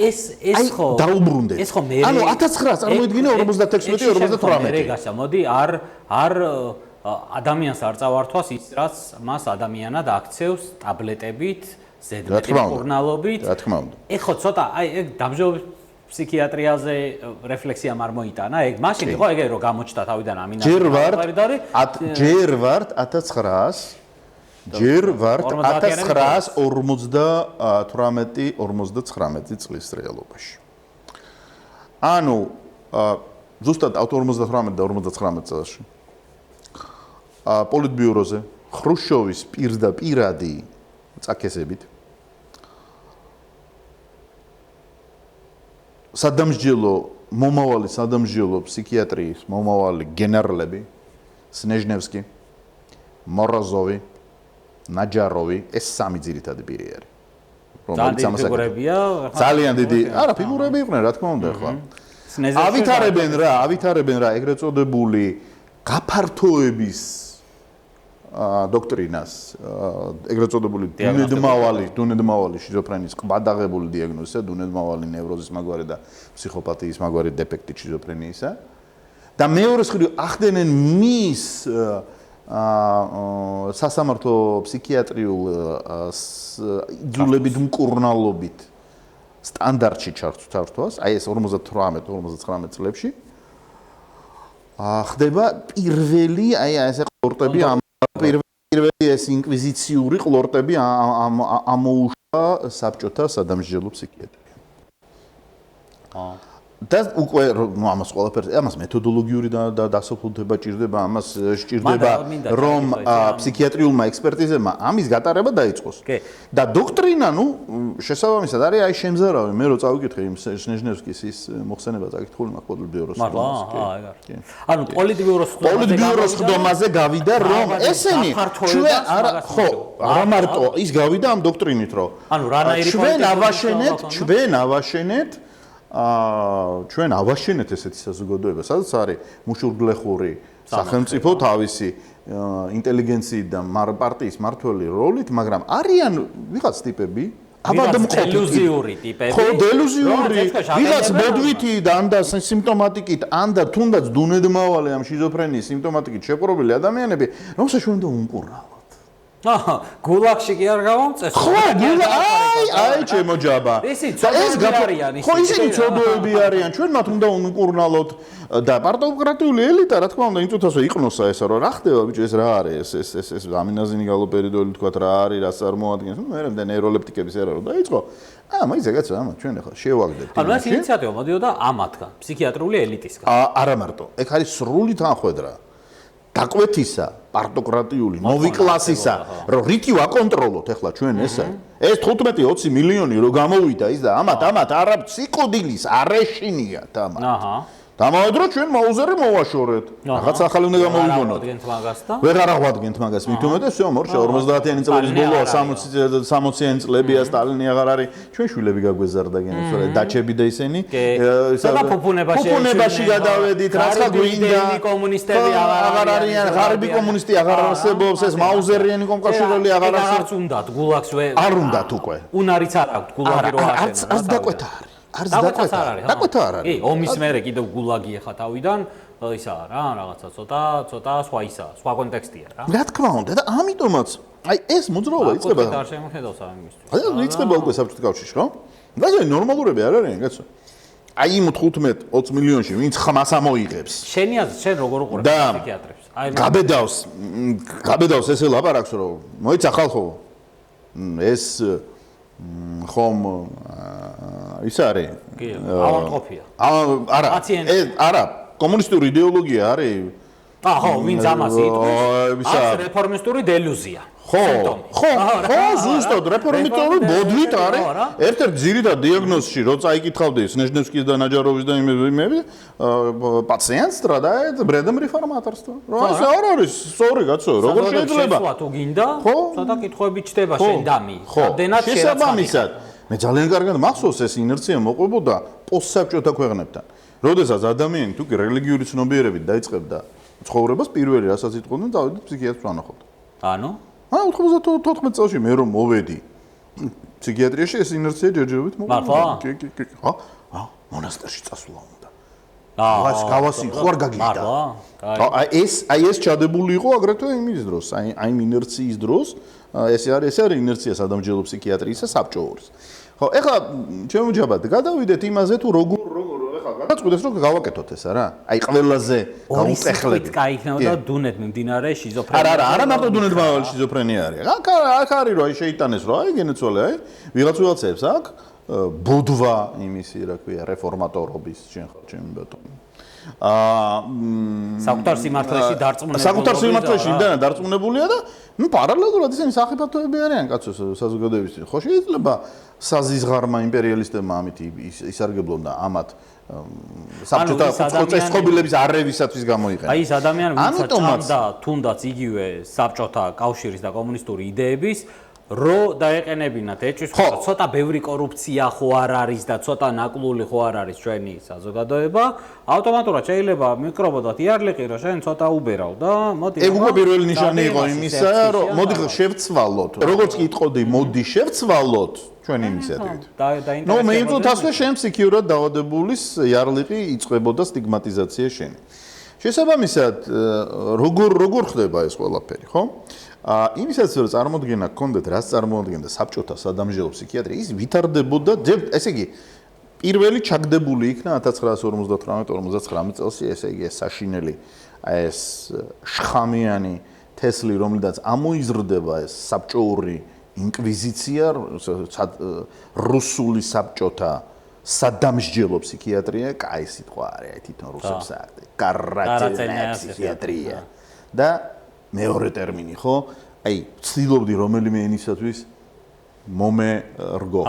ეს ხო დაუბრუნდეთ ეს ხო მე ანუ 1900 წარმოიდგინე 56-58 რეგაშა მოდი არ ადამიანს არ წავართვას ის რაც მას ადამიანად აქცევს ტაბლეტებით ზედმეტი მკურნალობით რა თქმა უნდა ეხო ცოტა აი ეგ დამჟობის ფსიქიატრიაზე რეფლექსიამ არ მოიტანა ეგ მაშინ ხო ეგ რომ გამოჩნდა თავიდან ამინაზინი ჯერ ვართ 1900 ჯერ ვართ 1958-59 წლის რეალობაში. ანუ ზუსტად 58 და 59 წელს პოლიტბიუროზე ხრუშჩოვის პირდაპირადი წაკესებით მომავალი სადამსჯელო ფსიქიატრიის მომავალი გენერლები სნეჟნევსკი, მოროზოვი ნაჯაროვი ეს სამი ძირითადი პირი არის. რომელიც ამას აკეთებია. ძალიან დიდი, არა, ფიგურები იყვნენ, რა თქმა უნდა, ახლა. ავითარებენ რა, ეგრეთ წოდებული გაფართოების დოქტრინას, ეგრეთ წოდებული დუნედმავალი შიზოფრენიის ყბადაღებული დიაგნოზისა, დუნედმავალი ნევროზის მაგვარი და ფსიქოპათიის მაგვარი დეფექტი შიზოფრენიისა. და მეორე მხრივ ახდენენ მის სასამართლო ფსიქიატრიულ იძულებით მკურნალობით სტანდარტში ჩართვას, აი ეს 58-59 წლებში ხდება პირველი, აი ესე ყლორტები პირველი ეს ინკვიზიციური ყლორტები ამოუშვა საბჭოთა სადამსჯელო ფსიქიატრია. და უკვე ამას ყველაფერს ამას მეთოდოლოგიური დასაფლავება ჭირდება, ამას სჭირდება რომ ფსიქიატრიულმა ექსპერტიზებმა ამის გატარება დაიწყოს. და დოქტრინა, შესაბამისად არის აი შემზარავი, მე რო წავიკითხე იმ სნეჟნევსკის ის მოხსენება წაკითხული მაქვს პოლიტბიუროს ხდომაზე. ანუ პოლიტბიუროს ხდომაზე გავიდა რომ ესენი ჩვენ არა მარტო ის გავიდა ამ დოქტრინით რომ ჩვენ ავაშენეთ ჩვენ ავაშენეთ ესეთი საზოგადოება, სადაც არის მუშურგლეხური სახელმწიფო თავისი ინტელიგენციით და პარტიის მმართველი როლით, მაგრამ არიან ვიღაც ტიპები, დელუზიური ტიპები. ხო, დელუზიური, ვიღაც მოდვითი და სიმპტომატიკით, ან და თუნდაც დუნედმავალი ამ შიზოფრენიის სიმპტომატიკით შეპყრობილი ადამიანები, რომელსაც ჩვენ უნდა უმკურნალოთ. გულაგში კი არ გავამწეს. ხო, აი ჩემო ჯაბა. ეს არიან ხო, ისინი ცოდოები არიან. ჩვენ მათ უნდა უმკურნალოთ და პარტოკრატიული ელიტა, რა თქმა უნდა, იმ წუთასვე იყნოსა ესა, რომ რა ხდება, ბიჭო, ეს რა არის? ეს ამინაზინი გალოპერიდოლი თქვა რა არის, რას წარმოადგენს? მე ნეიროლეპტიკების ერა რო დაიწყო. მაინც ეგეც ჩვენ ახლა შევაგდებთ. ანუ ეს ინიციატივა მოდიოდა ამათგან, ფსიქიატრიული ელიტისგან. არა მარტო, ეგ არის სრული თანხwebdriver. დაკვეთისა, პარტოკრატიული, ნოვი კლასისა, რომ რითი ვაკონტროლოთ ახლა ჩვენ ესა. ეს 15-20 მილიონი რო გამოვიდა ის და ამათ არა ფსიქოდილის არეშინიათ ამათ. დამავედრო ჩვენ მაუზერი მოვაშორეთ. რაღაც ახალი უნდა გამოვიგონოთ. ვეღარ აღვადგენთ მაგას, მით უმეტეს всё, მორჩა 50-იანი წლების ბოლოა, 60-იანი წლებია, სტალინი აღარ არის. ჩვენ შვილები გაგვეზარდა გენაცვალე, დაჩები და ისინი. ფუფუნებაში გადავედით, რაცა გვინდა. კომუნისტები აღარ არიან, ღარიბი კომუნისტი აღარ არსებობს, ეს მაუზერიანი კომკავშირელი აღარ არსებობს. არც უნდათ გულაგს არ უნდათ უკვე. უნარიც არ აქვს გულაგი რო აშენოს. არც დაკვეთა არის. არც დაკვეთა არ არის. კი, ომის მერე კიდევ გულაგი ეხა თავიდან ისაა რა, რაღაცა ცოტა სხვა ისაა, სხვა კონტექსტია რა. რა თქმა უნდა და ამიტომაც აი ეს მოძრაობა იწყება. არ შემოხედავს ამისთვის. აი იწყება უკვე საბჭოთა კავშირში, ხო? და ნორმალურები არ არიან, კაცო. აი იმ 15-20 მილიონში ვინც ხმას ამოიღებს. შენი აზრით, შენ როგორ უყურებ ფსიქიატრებს? აი გაბედავს ესე ლაპარაკს რომ მოიცა ხალხო. ეს ხომ ის არის ავადმყოფია. არა, კომუნისტური იდეოლოგია არის. ხო, ვინც ამას იტყვის, ეს რეფორმისტური დელუზია. ხო, ზუსტად რეფორმისტული ბოდვით არის. ერთ-ერთ ძირითად დიაგნოზში, რო წაიკითხავდი სნეჟნევსკის და ნაჯაროვის და იმები, პაციენტს სტრადაეთ ბრედემ რეფორმატორსთან. რა ეს არ არის, სწორი კაცო, როგორ შეიძლება? ხო, თუ გინდა, ცოტა კითხვები ჩდება შენ დამი. ამდენად შესაბამისად, მე ძალიან კარგად მახსოვს ეს ინერცია მოყვებოდა პოსტსაბჭოთა ქვეყნებთან. როდესაც ადამიანი თუ კი რელიგიური ცნობიერებით დაიწყებდა ცხოვრებას, პირველი რასაც იტყოდნენ, დავიდეთ ფსიქიატრს ვანახოთ. ანუ 94 წელში მე რომ მოვედი ფსიქიატრიაში ეს ინერცია ჯერჯერობით მართლა? კი. მონასტერში წასვლა უნდა. გავასი ხო არ გაგიჟდა. აი ეს ჩადებული იყო აგრეთვე იმის დროს, აი იმ ინერციის დროს, ეს არის ინერცია სადამსჯელო ფსიქიატრიისა საბჭოურის. ხო, ეხლა ჩემო ჯაბად გადავიდეთ იმაზე თუ როგორ გადაწყვეტეს რომ გავაკეთოთ ესა რა. აი ყველაზე გაუტეხლები. გაიქნებოდა დუნეთ მიმდინარე შიზოფრენია. არა მარტო დუნეთმავალი შიზოფრენია არის. აქ არის რომ აი შეიტანეს რომ აი გენეცვალე აი ვიღაცებს აქ ბოდვა იმისი რა ქვია რეფორმატორობის შენ ხარ ჩემი ბატონო. საკუთარ სიმართლეში დარწმუნებულია. საკუთარ სიმართლეში იმდანად დარწმუნებულია და პარალელურად ისინი სახიფათოები არიან კაცო საზოგადოებისთვის. ხო შეიძლება საზიზღარმა იმპერიალისტებმა ამით ისარგებლონ და ამათ საბჭოთა წესწყობილების არევისათვის გამოიყენონ. აი ეს ადამიანი ვინც ჭამდა თუნდაც იგივე საბჭოთა კავშირის და კომუნისტური იდეების რო დაეყენებინათ ეჭვის ხოლმე ცოტა ბევრი კორუფცია ხო არ არის და ცოტა ნაკლული ხო არ არის ჩვენი საზოგადოება ავტომატურად შეიძლება მიკრობოდათ იარლიყი რომ შენ ცოტა უბერავ და მოდი ეგ უკვე პირველი ნიშანი იყო იმისა რომ მოდი შევცვალოთ როგორც კი იტყოდი მოდი შევცვალოთ ჩვენი ინიციატივით ნუ მე იმ წუთასვე შენ ფსიქიურად დაავადებულის იარლიყი იწყებოდა სტიგმატიზაცია შენი შესაბამისად, როგორ ხდება ეს ყველაფერი, ხო? იმისაც რომ წარმოდგენა გქონდეთ, რაც წარმოადგენდა საბჭოთა სადამსჯელო ფსიქიატრია, ის ვითარდებოდა, ესე იგი, პირველი ჩაგდებული იქნა 1958-59 წელს, ესე იგი, ეს საშინელი, ეს შხამიანი თესლი, რომლიდანაც ამოიზრდება ეს საბჭოური ინკვიზიცია, რუსული საბჭოთა სადამსჯელო ფსიქიატრია, კაი სიტყვა არის, თვითონ რუსებს აქვს, კარაძელная ფსიქიატრია. და მეორე ტერმინი, ხო? აი, ვცდილობდი რომელიმე ენისათვის მომერგო,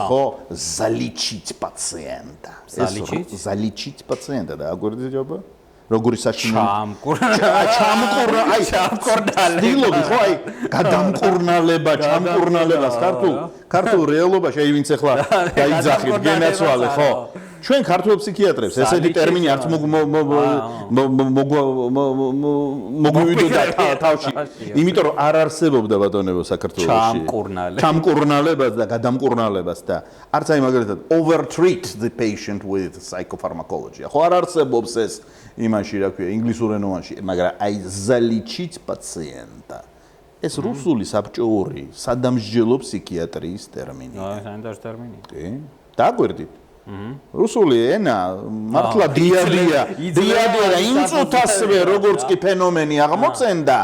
залечить пациента. залечить пациента, და აგვერდი ჯობა? როგორი საშინელი ჩამკურნალება, ხო, აი, გადამკურნალება, ჩამკურნალებას ქართულ რეალობაში, აი, ვინც ახლა დაიძახით, გენაცვალე, ხო? ჩვენ ქართულ ფსიქიატრებს ესეთი ტერმინი არც მოგვივიდოდა თავში, იმიტომ რომ არ არსებობდა ბატონებო საქართველოში ჩამკურნალებას და გადამკურნალებას და არც აი მაგალითად overtreat the patient with psychopharmacology. ხო არ არსებობს ეს იმაში, რა ქვია, ინგლისურ ენოვანში, მაგრამ აი залечить пациента. ეს რუსული საბჭოური სადამსჯელო ფსიქიატრიის ტერმინია. საინტერესო ტერმინია. კი. დაგვერდით. რუსული ენა მართლა დიადია და იმ წუთასვე როგორც კი ფენომენი აღმოცენდა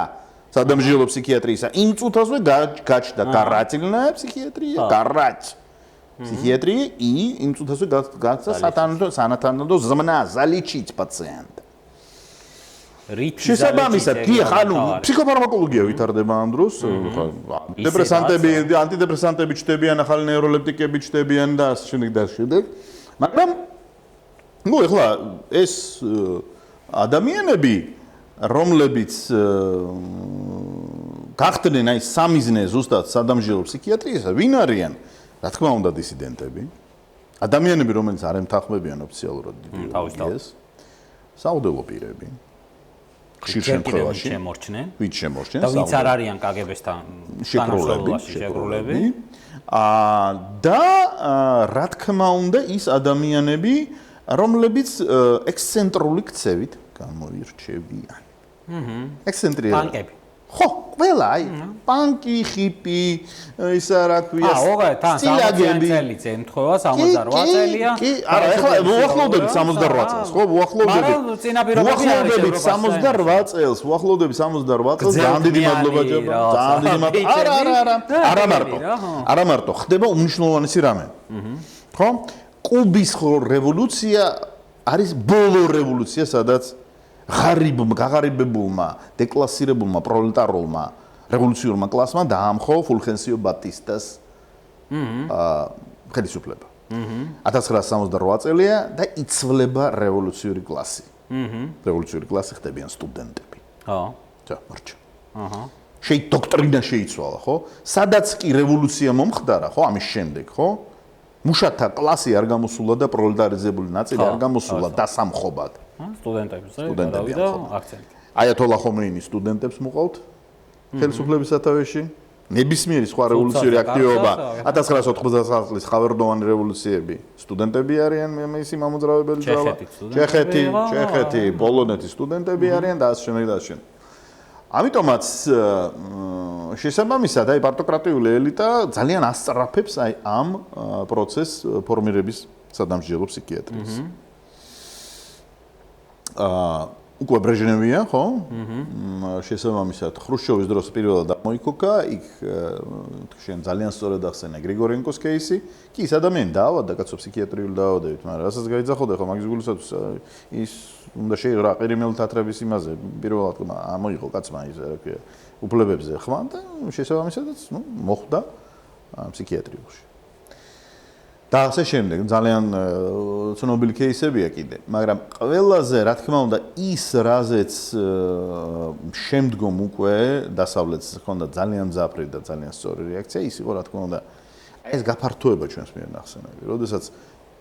სადამსჯელო ფსიქიატრიისა, იმ წუთასვე გაჩნდა карательная психиатрия, карать психиатрия и იმ წუთასვე გაჩნდა სანათანადო ზმნა, залечить пациента. შესაბამისად, კი, ხანუ ფსიქოფარმაკოლოგია ვითარდება ამ დროს, ანტიდეპრესანტები ჩდებიან, ახალი ნეიროლეპტიკები ჩდებიან და ასე შემდეგ. მაგრამ ნუ ეხლა ეს ადამიანები, რომლებიც გახდნენ აი სამიზნე ზუსტად სადამსჯელო ფსიქიატრიისა, ვინ არიან? რა თქმა უნდა, დისიდენტები. ადამიანები, რომლებიც არ ემთახმებიან ოფიციალურად იდეოლოგიას, საუდელო პირები. ხშირ შემთხვევაში ვინც შემორჩნენ და ვინც არ არიან კგბ-სთან შეკრულები და რა თქმა უნდა ის ადამიანები რომლებიც ექსცენტრული ქცევით გამოირჩევიან. ექსცენტრიები. ხო, ყველა აი პანკი, ხიპი, ისა რა ქვია, სტილაგები. წელიც ემთხვევა 68 წელია. კი, არა, ეხლა უახლოვდებით 68 წელს, ხო, უახლოვდებით 68 წელს, უახლოვდებით 68 წელს, ძალიან დიდი მადლობა ჯობა. ძალიან დიდი მადლობა. არა მარტო, ხდება უმნიშვნელოვანესი რამე. ხო? კუბის რევოლუცია არის ბოლო რევოლუცია, სადაც გაღარიბებულმა, დეკლასირებულმა პროლეტარულმა რევოლუციურმა კლასმა დაამხო ფულხენსიო ბატისტას ხელისუფლება. 1968 წელია და იცვლება რევოლუციური კლასი. რევოლუციური კლასი ხდებიან სტუდენტები. მორჩა. დოქტრინა შეიცვალა, ხო? სადაც კი რევოლუცია მომხდარა, ხო, ამის შემდეგ, ხო? მუშათა კლასი არ გამოსულა და პროლეტარიზებული ნაწილი არ გამოსულა დასამხობად. სტუდენტებს დავიდა აქცენტი. აიათოლა ხომეინი სტუდენტებს მოყავთ ხელისუფლების სათავეში. ნებისმიერი სხვა რევოლუციური აქტივობა 1990 წლის ხავერდოვანი რევოლუციები სტუდენტები არიან, მისი მამოძრავებელი ძალა. ჩეხეთი, პოლონეთის სტუდენტები არიან და ასე შემდეგ და ასე შემდეგ. ამიტომაც შესაბამისად აი პარტოკრატიული ელიტა ძალიან ასწრაფებს აი ამ პროცესს ფორმირების სადამსჯელო ფსიქიატრიის. უკვე ბრეჟნევია, ხო? შესაბამისად ხრუშჩოვის დროს პირველად მოიქოკა, იქ შენ ძალიან სწორად ახსენე გრიგორენკოს кейსი, კი ის ადამიანი დაავადდა, კაცო ფსიქიატრიული დაავადებით, მაგრამ რასაც გაიძახოდა, ხო, მაგის გულისათვის ის უნდა შეიღო ყირიმელი თათრების იმაზე, პირველად მოიღო კაცმა ის, რა ქვია, უფლებებზე ხმა და შესაბამისადაც, ნუ, მოხვდა ფსიქიატრიაში. და ასე შემდეგ, ძალიან ცნობილი кейსებია კიდე, მაგრამ ყველაზე, რა თქმა უნდა, ის რაზეც შემდგომ უკვე დასავლეთს ჰქონდა ძალიან მძაფრი და ძალიან სწორი რეაქცია, ის იყო, რა თქმა უნდა, ეს გაფართოება ჩვენს მიერ ნახსენები, როდესაც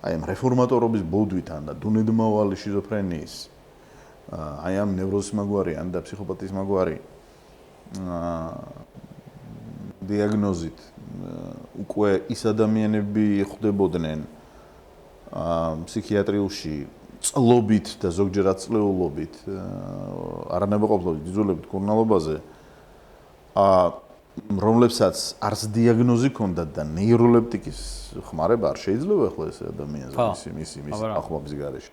აი ამ რეფორმატორობის ბოდვითან და დუნედმავალი შიზოფრენიის, აი ამ ნევროზის მაგვარი ან და ფსიქოპათიის მაგვარი დიაგნოზით უკვე ის ადამიანები ხვდებოდნენ ფსიქიატრიულში წლობით და ზოგჯერ აწლეულობით არანებაყოფლობით იძულებით კურნალობაზე რომლებსაც არც დიაგნოზი ჰქონდათ და ნეიროლეპტიკის ხმარება არ შეიძლება ახლა ეს ადამიანზე მისი ახმობის გარეშე.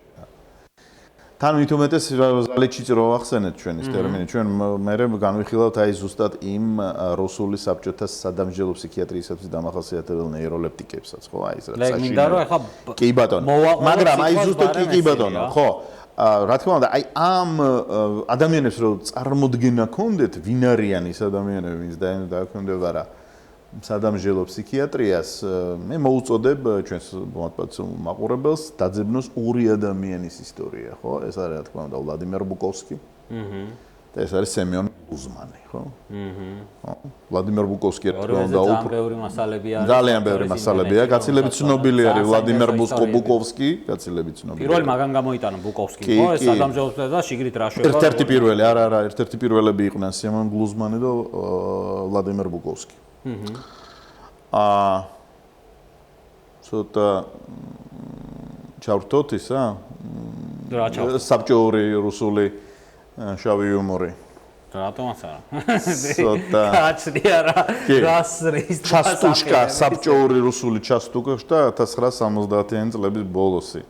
თან მით უმეტეს ზალეჩიც რო ახსენეთ ჩვენის ტერმინი, ჩვენ მერე განვიხილავთ აი ზუსტად იმ რუსული საბჭოთა სადამსჯელო ფსიქიატრიისათვის დამახასიათებელ ნეიროლეპტიკებსაც, ხო? აი ეს რაც საშინაო. კი ბატონო. მაგრამ აი ზუსტად კი ბატონო, ხო? რა თქმა უნდა, აი ამ ადამიანებს რო წარმოდგენა ქონდეთ, ვინ არიან ის ადამიანები, ვინც დაექვემდებარა რა სადამსჯელო ფსიქიატრიას, მე მოუწოდებ ჩვენს მომაკვეთულ მაყურებელს დაძებნოს ორი ადამიანის ისტორია, ხო? ეს არის რა თქმა უნდა ვლადიმერ ბუკოვსკი. და ეს არის სემიონ გუზმანი, ხო? ხო. ვლადიმერ ბუკოვსკი რა თქმა უნდა ძალიან ბევრი მასალებია, გაცილებით ცნობილი არის ვლადიმერ ბუკოვსკი, გაცილებით ცნობილი. პირველი მაგან გამოიტანა ბუკოვსკი, ხო? ეს სადამსჯელოს და შიგრით რა შევა? ერთ-ერთი პირველი, არა, ერთ-ერთი პირველები იყვნენ სემიონ გუზმანი და ვლადიმერ ბუკოვსკი. ცოტა ჩავრთოთ ისა? რა ჩავრთოთ? საბჭოური რუსული შავი იუმორი. რატომაც არა? ცოტა კაცრია რა. გასრის ჩასტუშკა, საბჭოური რუსული ჩასტუშკა 1970-იანი წლების ბოლოსი.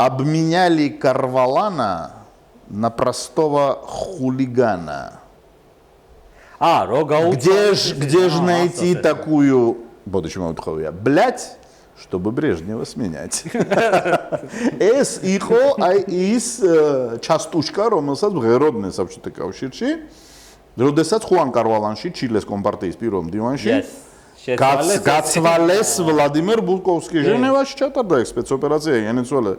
Обменяли Карвалана на простого хулигана. Где же найти такую, будучи моутховия, блять, чтобы Брежнева сменять? Es იყო აი ის ჩასტუშკა, რომელსაც ღეროდნენ საბჭოთა კავშირში, როდესაც ხუან კარვალანში, ჩილეს კომპარტიის პირველ მდივანში გაცვალეს ვლადიმერ ბუკოვსკი. ჟენევაში ჩატარდა ეს სპეცოპერაცია, იანეცვალე.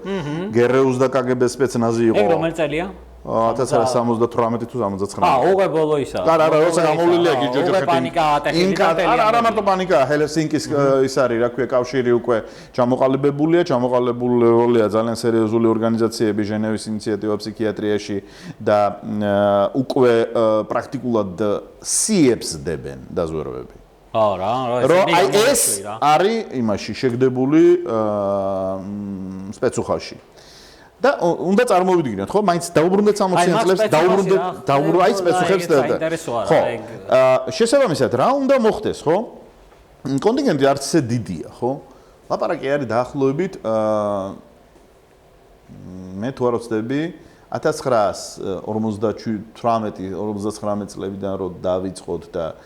გერეუს და კგბ სპეცნაზი იყო. ეგ რომელი წელია? 1978 თუ 79. უკვე ბოლო ისა. არა, როცა გამოვლილია გიჯოჯო ხეთი. პანიკა ატეხილი. არა, მარტო პანიკა, ჰელსინკის ის არის, რა ქვია, კავშირი უკვე ჩამოყალიბებულია, ჩამოყალიბებულია ძალიან სერიოზული ორგანიზაციები ჟენევის ინიციატივა ფსიქიატრიაში და უკვე პრაქტიკულად სიებს დებენ დაზვერვები. რა, აი ეს არის იმაში შეგდებული სპეცუხაში. და უნდა წარმოვიდგინოთ, ხო? მაინც დაუბრუნდეთ 60-იან წლებს, დაუბრუნდეთ აი სპეცუხებს და ხო. შესაბამისად, რა უნდა მოხდეს, ხო? კონტინგენტი არც ისე დიდია, ხო? ლაპარაკი არის დაახლოებით მე თუ არ ვცდები 1958-59 წლებიდან რო დავიწყოთ და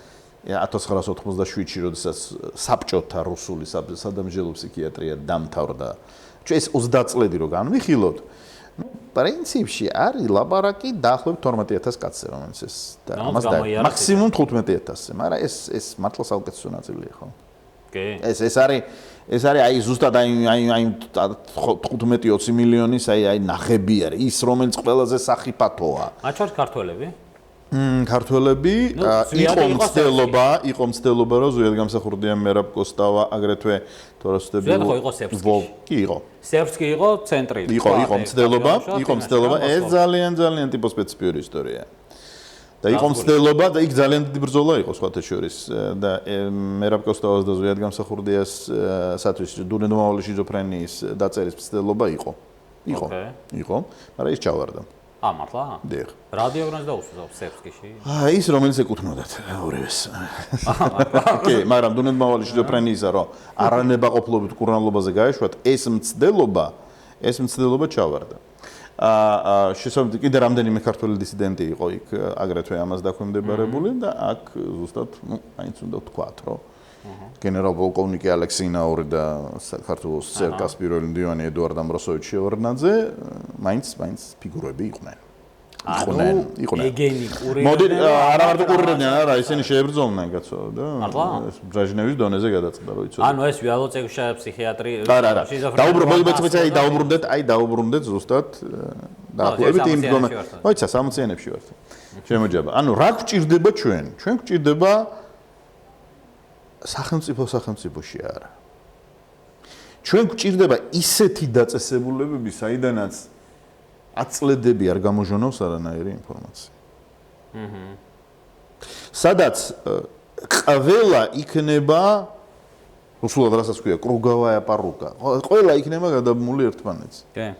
1987-ში, როდესაც საბჭოთა რუსული სადამსჯელო ფსიქიატრია დამთავრდა. ჩვენ ეს 30 წლები რო განვიხილოთ, პრინციპში არის ლაპარაკი დაახლოებით 12000 კაცზე, რომელიც ეს და ამას და მაქსიმუმ 15000-ზე, მაგრამ ეს მართლა საუკეთესო ნაწილია, ხო? კი. ეს არის აი ზუსტად აი 15-20 მილიონის აი ნახები არის, ის რომელიც ყველაზე სახიფათოა. აჩვენებს ქართველები? ქართველები იყო მცდელობა რომ ზუსტად გამსახურდიან მერაბ კოსტავა აგრეთვე თოროსტები იყო სერბსკი იყო ცენტრი იყო მცდელობა ეს ძალიან ტიპოსპეციფიური ისტორია და იყო მცდელობა და იქ ძალიან დიდი ბრძოლა იყო სხვათა შორის და მერაბ კოსტავას და ზუსტად გამსახურდიას სათვის დუნდომავალი შიზოფრენიის დაწერის მცდელობა იყო მაგრამ ის ჩავარდა მართლა? დიახ. რადიოგრამს დაუსვამს სერბსკიში? ის რომელიც ეკუთვნოდათ ორივეს. კი, მაგრამ დუნდომავალი შიზოფრენიისა რომ არანებაყოფლობით კურნალობაზე გაეშვათ, ეს მცდელობა ჩავარდა. შესაბამისად კიდე რამდენიმე ქართველი დისიდენტი იყო იქ აგრეთვე ამას დაქვემდებარებული და აქ ზუსტად, მაინც უნდა ვთქვათ, რომ გენერალ-პოლკოვნიკი ალექსეი ნაური და საქართველოს სერკას პირველი მდივანი ედუარდ ამბროსოვიჩ შევარდნაძე მაინც ფიგურები იყვნენ. ეგენიკური. მოდი არა მარტო ყურებდნენ, არა, ისინი შეებრძოლნენ კაცო და ეს ბრაჟნევის დონეზე გადაწყდა რო იცოდი. ანუ ეს ვილოცეკშა ფსიქიატრი არა. დაუბრუნდეთ ზუსტად დაახლოებით იმ დონე. მოიცა 60-იანებში ვართ. შემოჯება. ანუ რა გვჭირდება ჩვენ? ჩვენ გვჭირდება სახელმწიფოში არა. ჩვენ გვჭირდება ისეთი დაწესებულებები, საიდანაც აწლედები არ გამოჟონავს არანაირი ინფორმაცია. სადაც ყველა იქნება რუსულად რასაც ქვია, კრუგავაია პარუკა. ყველა იქნება გადაბმული ერთმანეთზე. კი.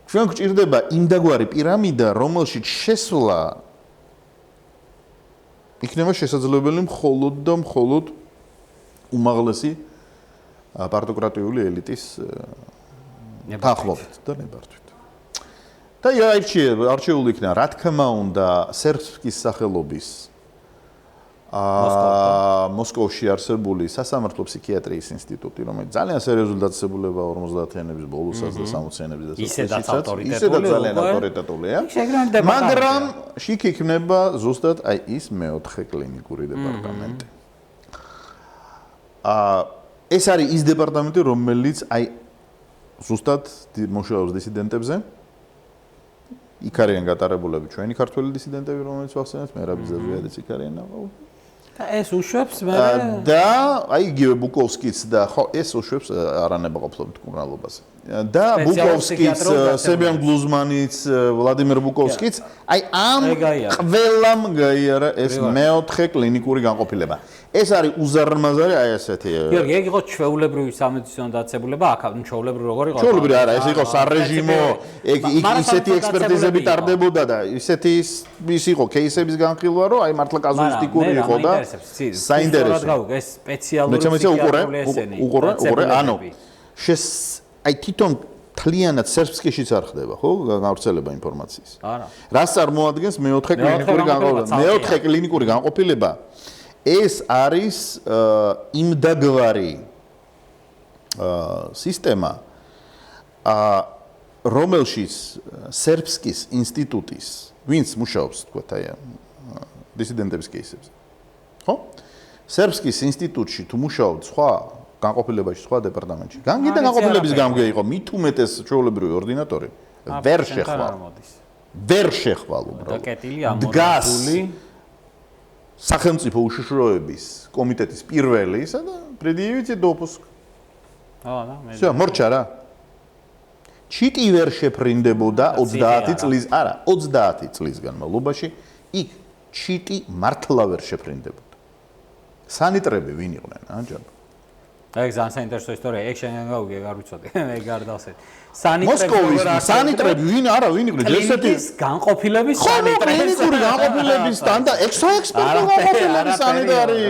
ჩვენ გვჭირდება იმდაგვარი პირამიდა, რომელშიც შესვლა იქნება შესაძლებელი მხოლოდ და მხოლოდ უმაღლესი პარტოკრატიული ელიტის თანხმობით და ნებართვით. და არჩეული იქნა, რა თქმა უნდა, სერბსკის სახელობის მოსკოვში არსებული სასამართლო ფსიქიატრიის ინსტიტუტი, რომელიც ძალიან სერიოზული დაწესებულება 50-იანების ბოლოსაც და 60-იანების დასაწყისშიც ისედაც ძალიან ავტორიტეტულია. მაგრამ შიქ იქნება ზუსტად ის მეოთხე კლინიკური დეპარტამენტი. ეს არის ის დეპარტამენტი, რომელიც ზუსტად მუშაობს დისიდენტებზე. იქ არიან გატარებულები ჩვენი ქართველი დისიდენტები, რომელიც ვახსენეთ, მერაბ ზაზუიაძეც იქ არიან ნახავ. და ეს უშვებს მე და იგივე ბუკოვსკიც და ხო ეს უშვებს არანებაყოფლობით მკურნალობაზე. და ბუკოვსკიც, სებიან გლუზმანიც, ვლადიმერ ბუკოვსკიც, ამ ყველამ გაიარა ეს მეოთხე კლინიკური განყოფილება. ეს არის უზარმაზარი ესეთი. გიორგი, ეგ იყო ჩვეულებრივი სამედიცინო დაწესებულება, აქ ჩვეულებრივი როგორ იყო? ჩვეულებრივი არა, ეს იყო სარეჟიმო, ისეთი ექსპერტიზები ტარდებოდა და ისეთი ის იყო кейსების განხილვა, რომ მართლა კაზუისტიკური იყო და საინტერესო. ეს სპეციალური უყურე, ანუ თვითონ თლიანად სერბსკიშიც არ ხდება, ხო, გავრცელება ინფორმაციის. არა. რას წარმოადგენს მეოთხე კლინიკური განყოფილება? მეოთხე კლინიკური განყოფილება ეს არის იმდაგვარი სისტემა, რომელშიც სერბსკის ინსტიტუტის, ვინც მუშაობს, თქვათ, დისიდენტების кейსებზე. ხო? სერბსკის ინსტიტუტში თუ მუშაობ სხვა განყოფილებაში, სხვა დეპარტამენტში. განგიდა განყოფილების გამგე იყო, მით უმეტეს ჩვეულებრივი ორდინატორი ვერ შეხვალ. ვერ შეხვალ უბრალოდ. დგას სახელმწიფო უშიშროების კომიტეტის პირველი ისა და პრედიევიცი დოპუსკ. Всё, მორჩა რა. ჩიტი ვერ შეფრინდებოდა 30 წლის, არა, 30 წლის განმავლობაში იქ ჩიტი მართლა ვერ შეფრინდებოდა. სანიტრები ვინ იყვნენ, ჯაბა? ეგ ძალიან საინტერესო ისტორია, ეგ შენ გავიგე, არ ვიცოდი, მე გარდავსეთ. მოსკოვის სანიტრები ვინ არა, ვინ იყვნენ? ესეთი განყოფილების სანიტრები. კლინიკური განყოფილების სტანდა, ექსპერტო განყოფილების სანიტარი.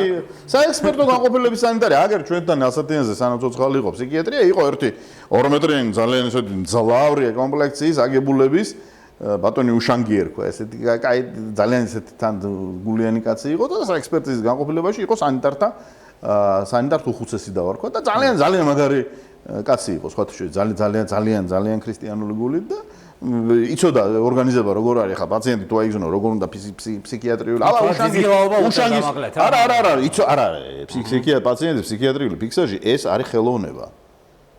საექსპერტო განყოფილების სანიტარი, აგერ ჩვენთან ასათიანზე სანამ ცოცხალი იყო ფსიქიატრია, იყო ერთი 2 მეტრიანი ძალიან ესეთი ძლავრია კომპლექციის აგებულების ბატონი უშანგი ერქვა, ესეთი კაი ძალიან ესეთი თან გულიანი კაცი იყო და საექსპერტიზის განყოფილებაში იყო სანიტარ უხუცესი დავარქვა და ძალიან მაგარი კაცი იყო, სხვათა შორის ძალიან ქრისტიანული გულით და იცოდა ორგანიზება როგორ არის ხა პაციენტი თუ აიგზნო როგორ უნდა ფსიქიატრიული პაციენტის ფსიქიატრიული ფიქსაჟი ეს არის ხელოვნება.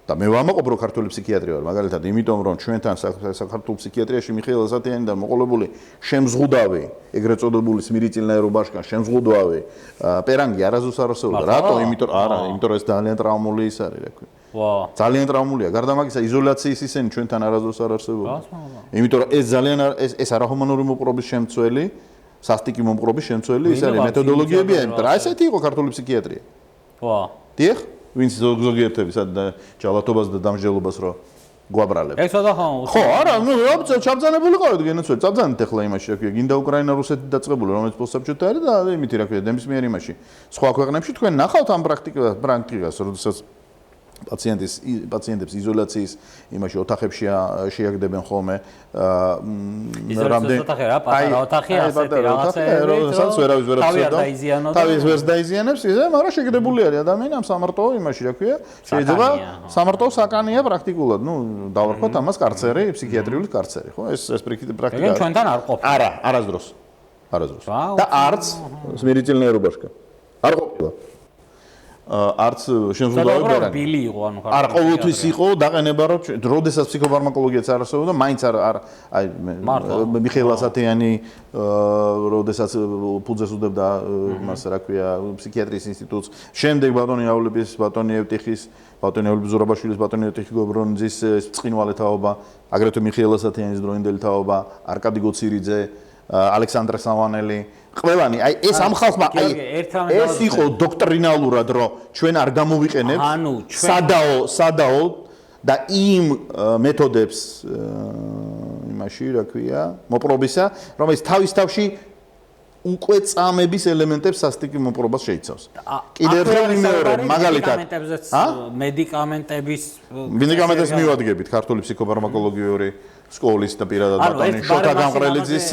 და მე ვამაყობ რომ ქართული ფსიქიატრი ვარ მაგალითად იმიტომ რომ ჩვენთან საქართველოს ფსიქიატრიაში მიხეილ ასათიანიდან მოყოლებული შემზღუდავი ეგრეთ წოდებული სმირიწილნაირო ბაშკან შემზღუდავი პერანგი არასდროს არ არსებობდა რატო იმიტომ რომ ეს ძალიან ტრაუმული ის არის რა ქვია ძალიან ტრაუმულია გარდა მაგისა იზოლაციის ისენი ჩვენთან არასდროს არ არსებობდა იმიტომ რომ ეს ძალიან ეს არახუმანური მოპყრობის შემცველი სასტიკი მოპყრობის შემცველი ის არის მეთოდოლოგიები იმიტომ რა ესეთი იყო ქართული ფსიქიატრია დიახ ვინც ზოგიერთები ჯალათობას და დამსჯელობას რო გვაბრალებ. ეს რა ხო? ხო, არა, ნუ ჩაბძანებული ყავით გენოცველი, ჩაბძანეთ ახლა იმაში, რა ქვია, გინდა უკრაინა რუსეთი დაწყებული, რომელიც პოსტსაბჭოთა არის და იმითი რა ქვია, ნებისმიერ იმაში. სხვა ქვეყნებში თქვენ ნახავთ ამ პრაქტიკას, როდესაც პაციენტებს იზოლაციის იმაში ოთახებში შეაგდებენ ხოლმე რამდენი პატარა ოთახი ასეთი რაღაცა ვერავის თავის ვერს დაიზიანებს ისე მაგრამ შეგდებული არის ადამიანი ამ სამარტო იმაში რა ქვია შეიძლება სამარტო საკანია პრაქტიკულად ნუ დავარქვათ ამას კარცერი ფსიქიატრიული კარცერი ხო ეს პრაქტიკა ჩვენთან არ ყოფილა არა არასდროს და არც სმირიწილნაირობაშკა არ ყოფილა არც შემზღუდავი ბერანი. არა, ყოველთვის იყო დაყენება, რომ როდესაც ფსიქოფარმაკოლოგიაც არ არსებობდა, მაინც აი მიხეილ ასათიანი როდესაც ფუძეს უდევდა მას რა ქვია, ფსიქიატრიის ინსტიტუტს, შემდეგ ბატონი აულების, ბატონი ევტიხის, ბატონი აულების ზურაბაშვილის, ბატონი ევტიხი გობრონძის წყინვალე თაობა, აგრეთვე მიხეილ ასათიანის დროინდელი თაობა, არკადი გოცირიძე, ალექსანდრე სავანელი ყველანი აი ეს ამ ხალხმა აი ეს იყო დოქტრინალურად რომ ჩვენ არ გამოვიყენებთ სადაო და იმ მეთოდებს იმაში, რა ქვია, მოპრობისა, რომელიც თავის თავში უკვე წამების ელემენტებს სასტიკი მოპრობას შეიცავს. კიდევ ერთხელ მეორე, მაგალითად, მედიკამენტების მივადგებით ქართული ფსიქოფარმაკოლოგიური სკოლის და პირადად ბატონი შოთა გამყრელიძის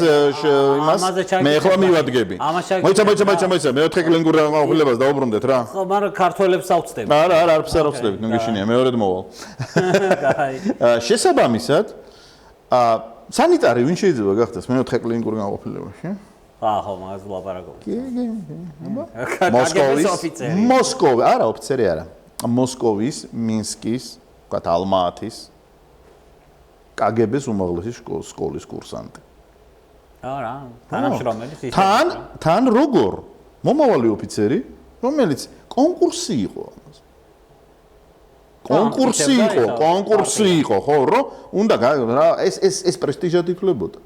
იმას მე ახლა მივადგები. მოიცა, მეოთხე კლინიკური განყოფილებას დაუბრუნდეთ რა. ხო, მაგრამ ქართველებს ავწდები. არა, არც არ ავწდებით, ნუ გიშინია, მეორედ მოვალ. შესაბამისად, სანიტარი ვინ შეიძლება გახდეს მეოთხე კლინიკურ განყოფილებაში? ხო, მაგას ვლაპარაკობ. კი. მოსკოვი, არა, ოფიცერი არა. მოსკოვის, მინსკის, ვთქვათ, ალმაათის კგბ-ს უმაღლესი სკოლის კურსანტი. არა, თანამშრომელი ის. თან როგორ? მომავალი ოფიცერი, რომელიც კონკურსი იყო ამას. კონკურსი იყო, ხო, რომ უნდა ეს პრესტიჟად ითვლებოდა.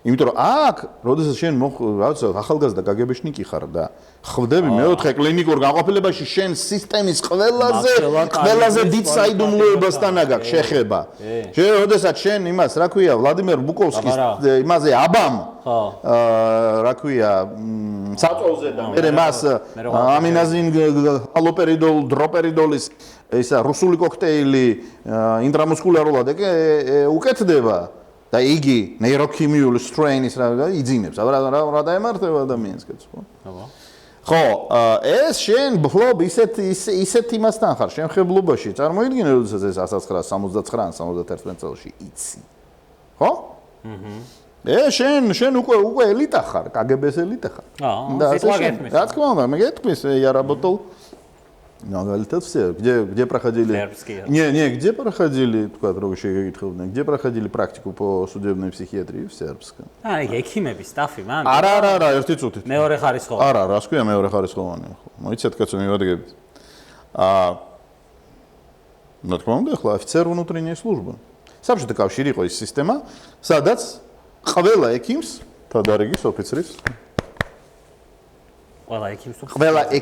იმიტომ რომ აქ, როდესაც შენ რაღაცა ახალგაზრდა კგბ-შნიკი ხარ და ხვდები მეოთხე კლინიკურ განყოფილებაში შენ სისტემის ყველაზე დიდ საიდუმლოებასთან აქვს შეხება. როდესაც შენ იმას, რა ქვია, ვლადიმერ ბუკოვსკის იმაზე აბამ, რა ქვია, საწოლზე და მე მას ამინაზინ ალოპერიდოლ, დროპერიდოლის ისა რუსული კოქტეილი ინტრამუსკულარულად უკეთდება. და იგი ნეიროქიმიული სტრეინის რა იძინებს, რა დაემართება ადამიანს კეთს, ხო? ხო, ეს შენ ბლობ ისეთ იმასთან ხარ, შენ ხებლობაში, წარმოიდგინე, როდესაც ეს 1979-71 წელში იცი. ხო? შენ უკვე ელიტა ხარ, კგბ-ს ელიტა ხარ. და რა თქმა უნდა, მე გეტყვის, я работал მაგალითად все, где проходили? Не, где проходили, თქვათ, როგორ შეგეკითხებდნენ, где проходили практику по судебной психиатрии в Сербском? ექიმების სტაფი, მან. არა, ერთი წუთით. მეორე ხარისხოვანი. არა, რას ქვია მეორე ხარისხოვანი, ხო. მოიცათ კაცო, მივადგებით. ну, თქვა უნდა ახლა офицер внутренней службы. საბჭოთა კავშირი იყო ის სისტემა, სადაც ყველა ექიმს თადარიგის ოფიცრის ყველა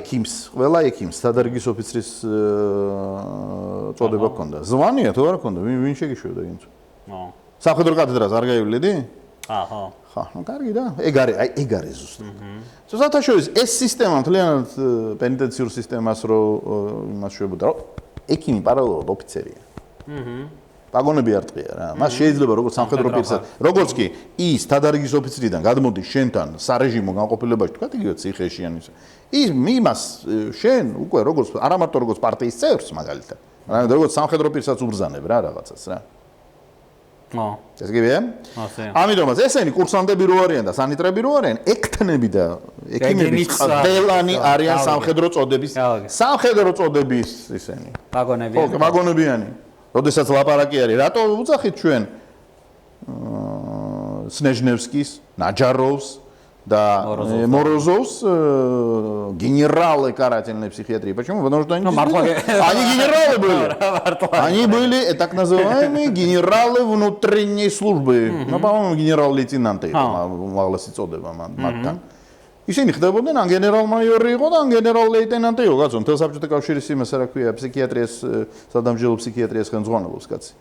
ექიმს სადარგის ოფიცრის წოდება ჰქონდა. ზვანია თუ არა ჰქონდა? ვინ შეგიშვებდა ინც? სამხედრო კათედრას არ გაივლიდი? ხო, ну კარგი და ეგ არის ზუსტად. საერთაშორისო ეს სისტემა მთლიანად პენიტენციურ სისტემას იმას შვებოდა, რომ ექიმი პარალელურად ოფიცერია. ვაგონები არტყია რა. მას შეიძლება როგორც სამხედრო პირსაც, როგორც კი ის თადარიგის ოფიცრიდან გადმოდის შენთან სარეჟიმო განყოფილებაში, თქვა იგივე ციხეში ან ისე. იმას შენ უკვე როგორც არა მარტო როგორც პარტიის წევრს მაგალითად, არამედ როგორც სამხედრო პირსაც უბრძანებ რა რაღაცას რა. ეს გიბია? ამიტომაც ესენი კურსანტები რო არიან და სანიტრები რო არიან, ექთნები და ექიმების ყველანი არიან სამხედრო წოდების ისენი. ვაგონებიანი. როდესაც ლაპარაკი არის, რატო უძახით ჩვენ სნეჟნევსკის, ნაჯაროვს და მოროზოვს генералы карательной психиатрии. Почему? Потому что они генералы были. Они были так называемые генералы внутренней службы. Ну, по-моему, генерал-лейтенанты могла сицоდება მათთან. ისინი ხდებოდნენ ან გენერალ-მაიორი იყო და ან გენერალ-ლეიტენანტი იყო, კაცო, მთელ საბჭოთა კავშირის იმას რა ქვია, ფსიქიატრიას, სადამსჯელო ფსიქიატრიას ხელმძღვანელობს კაცი.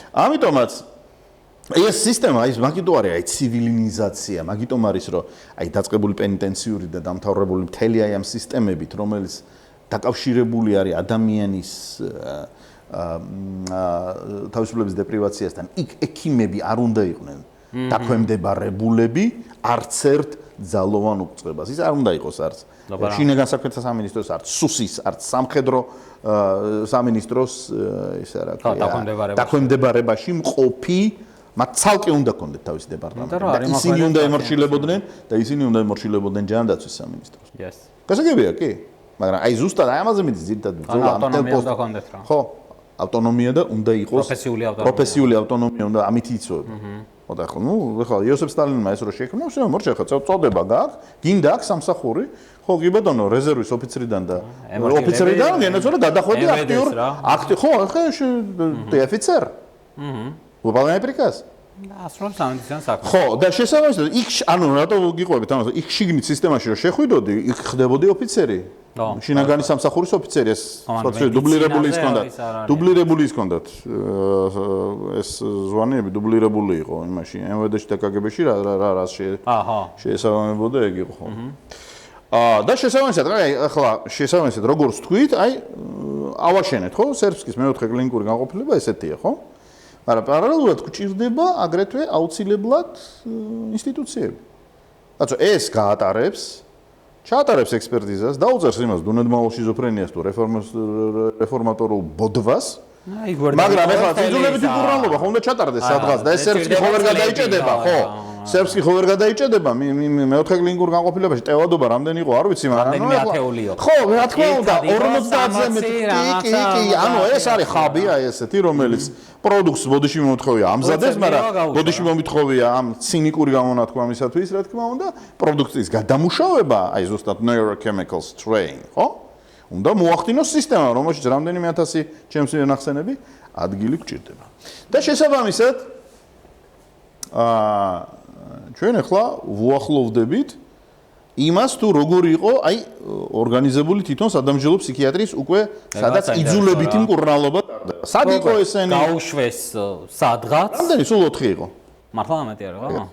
ამიტომაც ეს სისტემა ის მაგიტო არის, აი ცივილიზაცია, მაგიტომ არის, რომ აი დაწყებული პენიტენციური და დამთავრებული მთელი აი ამ სისტემებით, რომელიც დაკავშირებული არის ადამიანის თავისუფლების დეპრივაციასთან, იქ ექიმები არ უნდა იყვნენ დაქვემდებარებულები არც ერთ ძალოვან უწყებას. ის არ უნდა იყოს არც შინაგან საქმეთა სამინისტროს, არც სუსის, არც სამხედრო სამინისტროს ისა რა ქვია, დაქვემდებარებაში მყოფი, მათ ცალკე უნდა ქონდეთ თავისი დეპარტამენტი. და ისინი უნდა ემორჩილებოდნენ და ისინი უნდა ემორჩილებოდნენ ჯანდაცვის სამინისტროს. გასაგებია, კი? მაგრამ აი ზუსტად აი ამაზე მიდის ძირითადად ბრძოლა ამ ტემპოს. ხო, ავტონომია და უნდა იყოს პროფესიული ავტონომია უნდა ამით იწვევება. და ხო, იოსებ სტალინმა ეს რო შექმნა, всё, მორჩა ხა წოდება გაქვს, გინდა აქვს სამსახური, ხო, კი ბატონო, რეზერვის ოფიცრიდან და ოფიცრიდან ენაცოლა გადახვედი აქტიურ, ხო, ხა ты офицер. выполняй приказ. ასროლ სამედიცინო საქმე. ხო, და შესაბამისად, იქ ანუ რატო გიყვებით, ანუ იქ შიგნით სისტემაში რო შეხვიდოდი, იქ ხდებოდი ოფიცერი. შინაგანი სამსახურის ოფიცერი ეს დუბლირებული ის ჰქონდათ. დუბლირებული ის ჰქონდათ. ეს ზვანიები დუბლირებული იყო იმაში MVD-ში და KGB-ში რა შეესაბამებოდა ეგ იყო ხო. და შესაბამისად, ახლა შესაბამისად როგორც თქვით, ავაშენეთ ხო სერბსკის მეოთხე კლინიკური განყოფილება ესეთია ხო? მაგრამ პარალელურად გვჭირდება აგრეთვე აუცილებლად ინსტიტუციები. რადგან ეს ჩაატარებს ექსპერტიზას, დაუწერს იმას დუნედმაულ შიზოფრენიას თუ რეფორმატორულ ბოდვას. მაგრამ ეხლა ძიძულებითი კურნალობა ხომ უნდა ჩატარდეს სადღაც და ეს სერბსკი ხო ვერ გადაიჭედება, ხო? სერბსკი ხო ვერ გადაიჭედება მეოთხე კლინიკურ განყოფილებაში ტევადობა რამდენი იყო არ ვიცი მაგრამ რამდენი ათეულია ხო რა თქმა უნდა 50-ზე მეტი კი ანუ ეს არის ხაბია ესეთი რომელიც პროდუქტს ბოდიში მომთხოვია ამზადეს მაგრამ ბოდიში მომთხოვია ამ ცინიკური გამონათქვამისათვის რა თქმა უნდა პროდუქტის გადამუშავება აი ზუსტად neurochemical strain ხო უნდა მოახდინოს სისტემა რომელშიც რამდენიმე ათასი ჩემს ნახსენები ადგილი გჭირდება და შესაბამისად ჩვენ ახლა ვუახლოვდებით იმას თუ როგორი იყო აი ორგანიზებული თვითონ სადამსჯელო ფსიქიატრიის უკვე სადაც იძულებითი მკურნალობა ტარდება. სად იყო ესენი? გაუშვეს სადღაც. რამდენი სულ 4 იყო. მართლა ამეთი არა რა?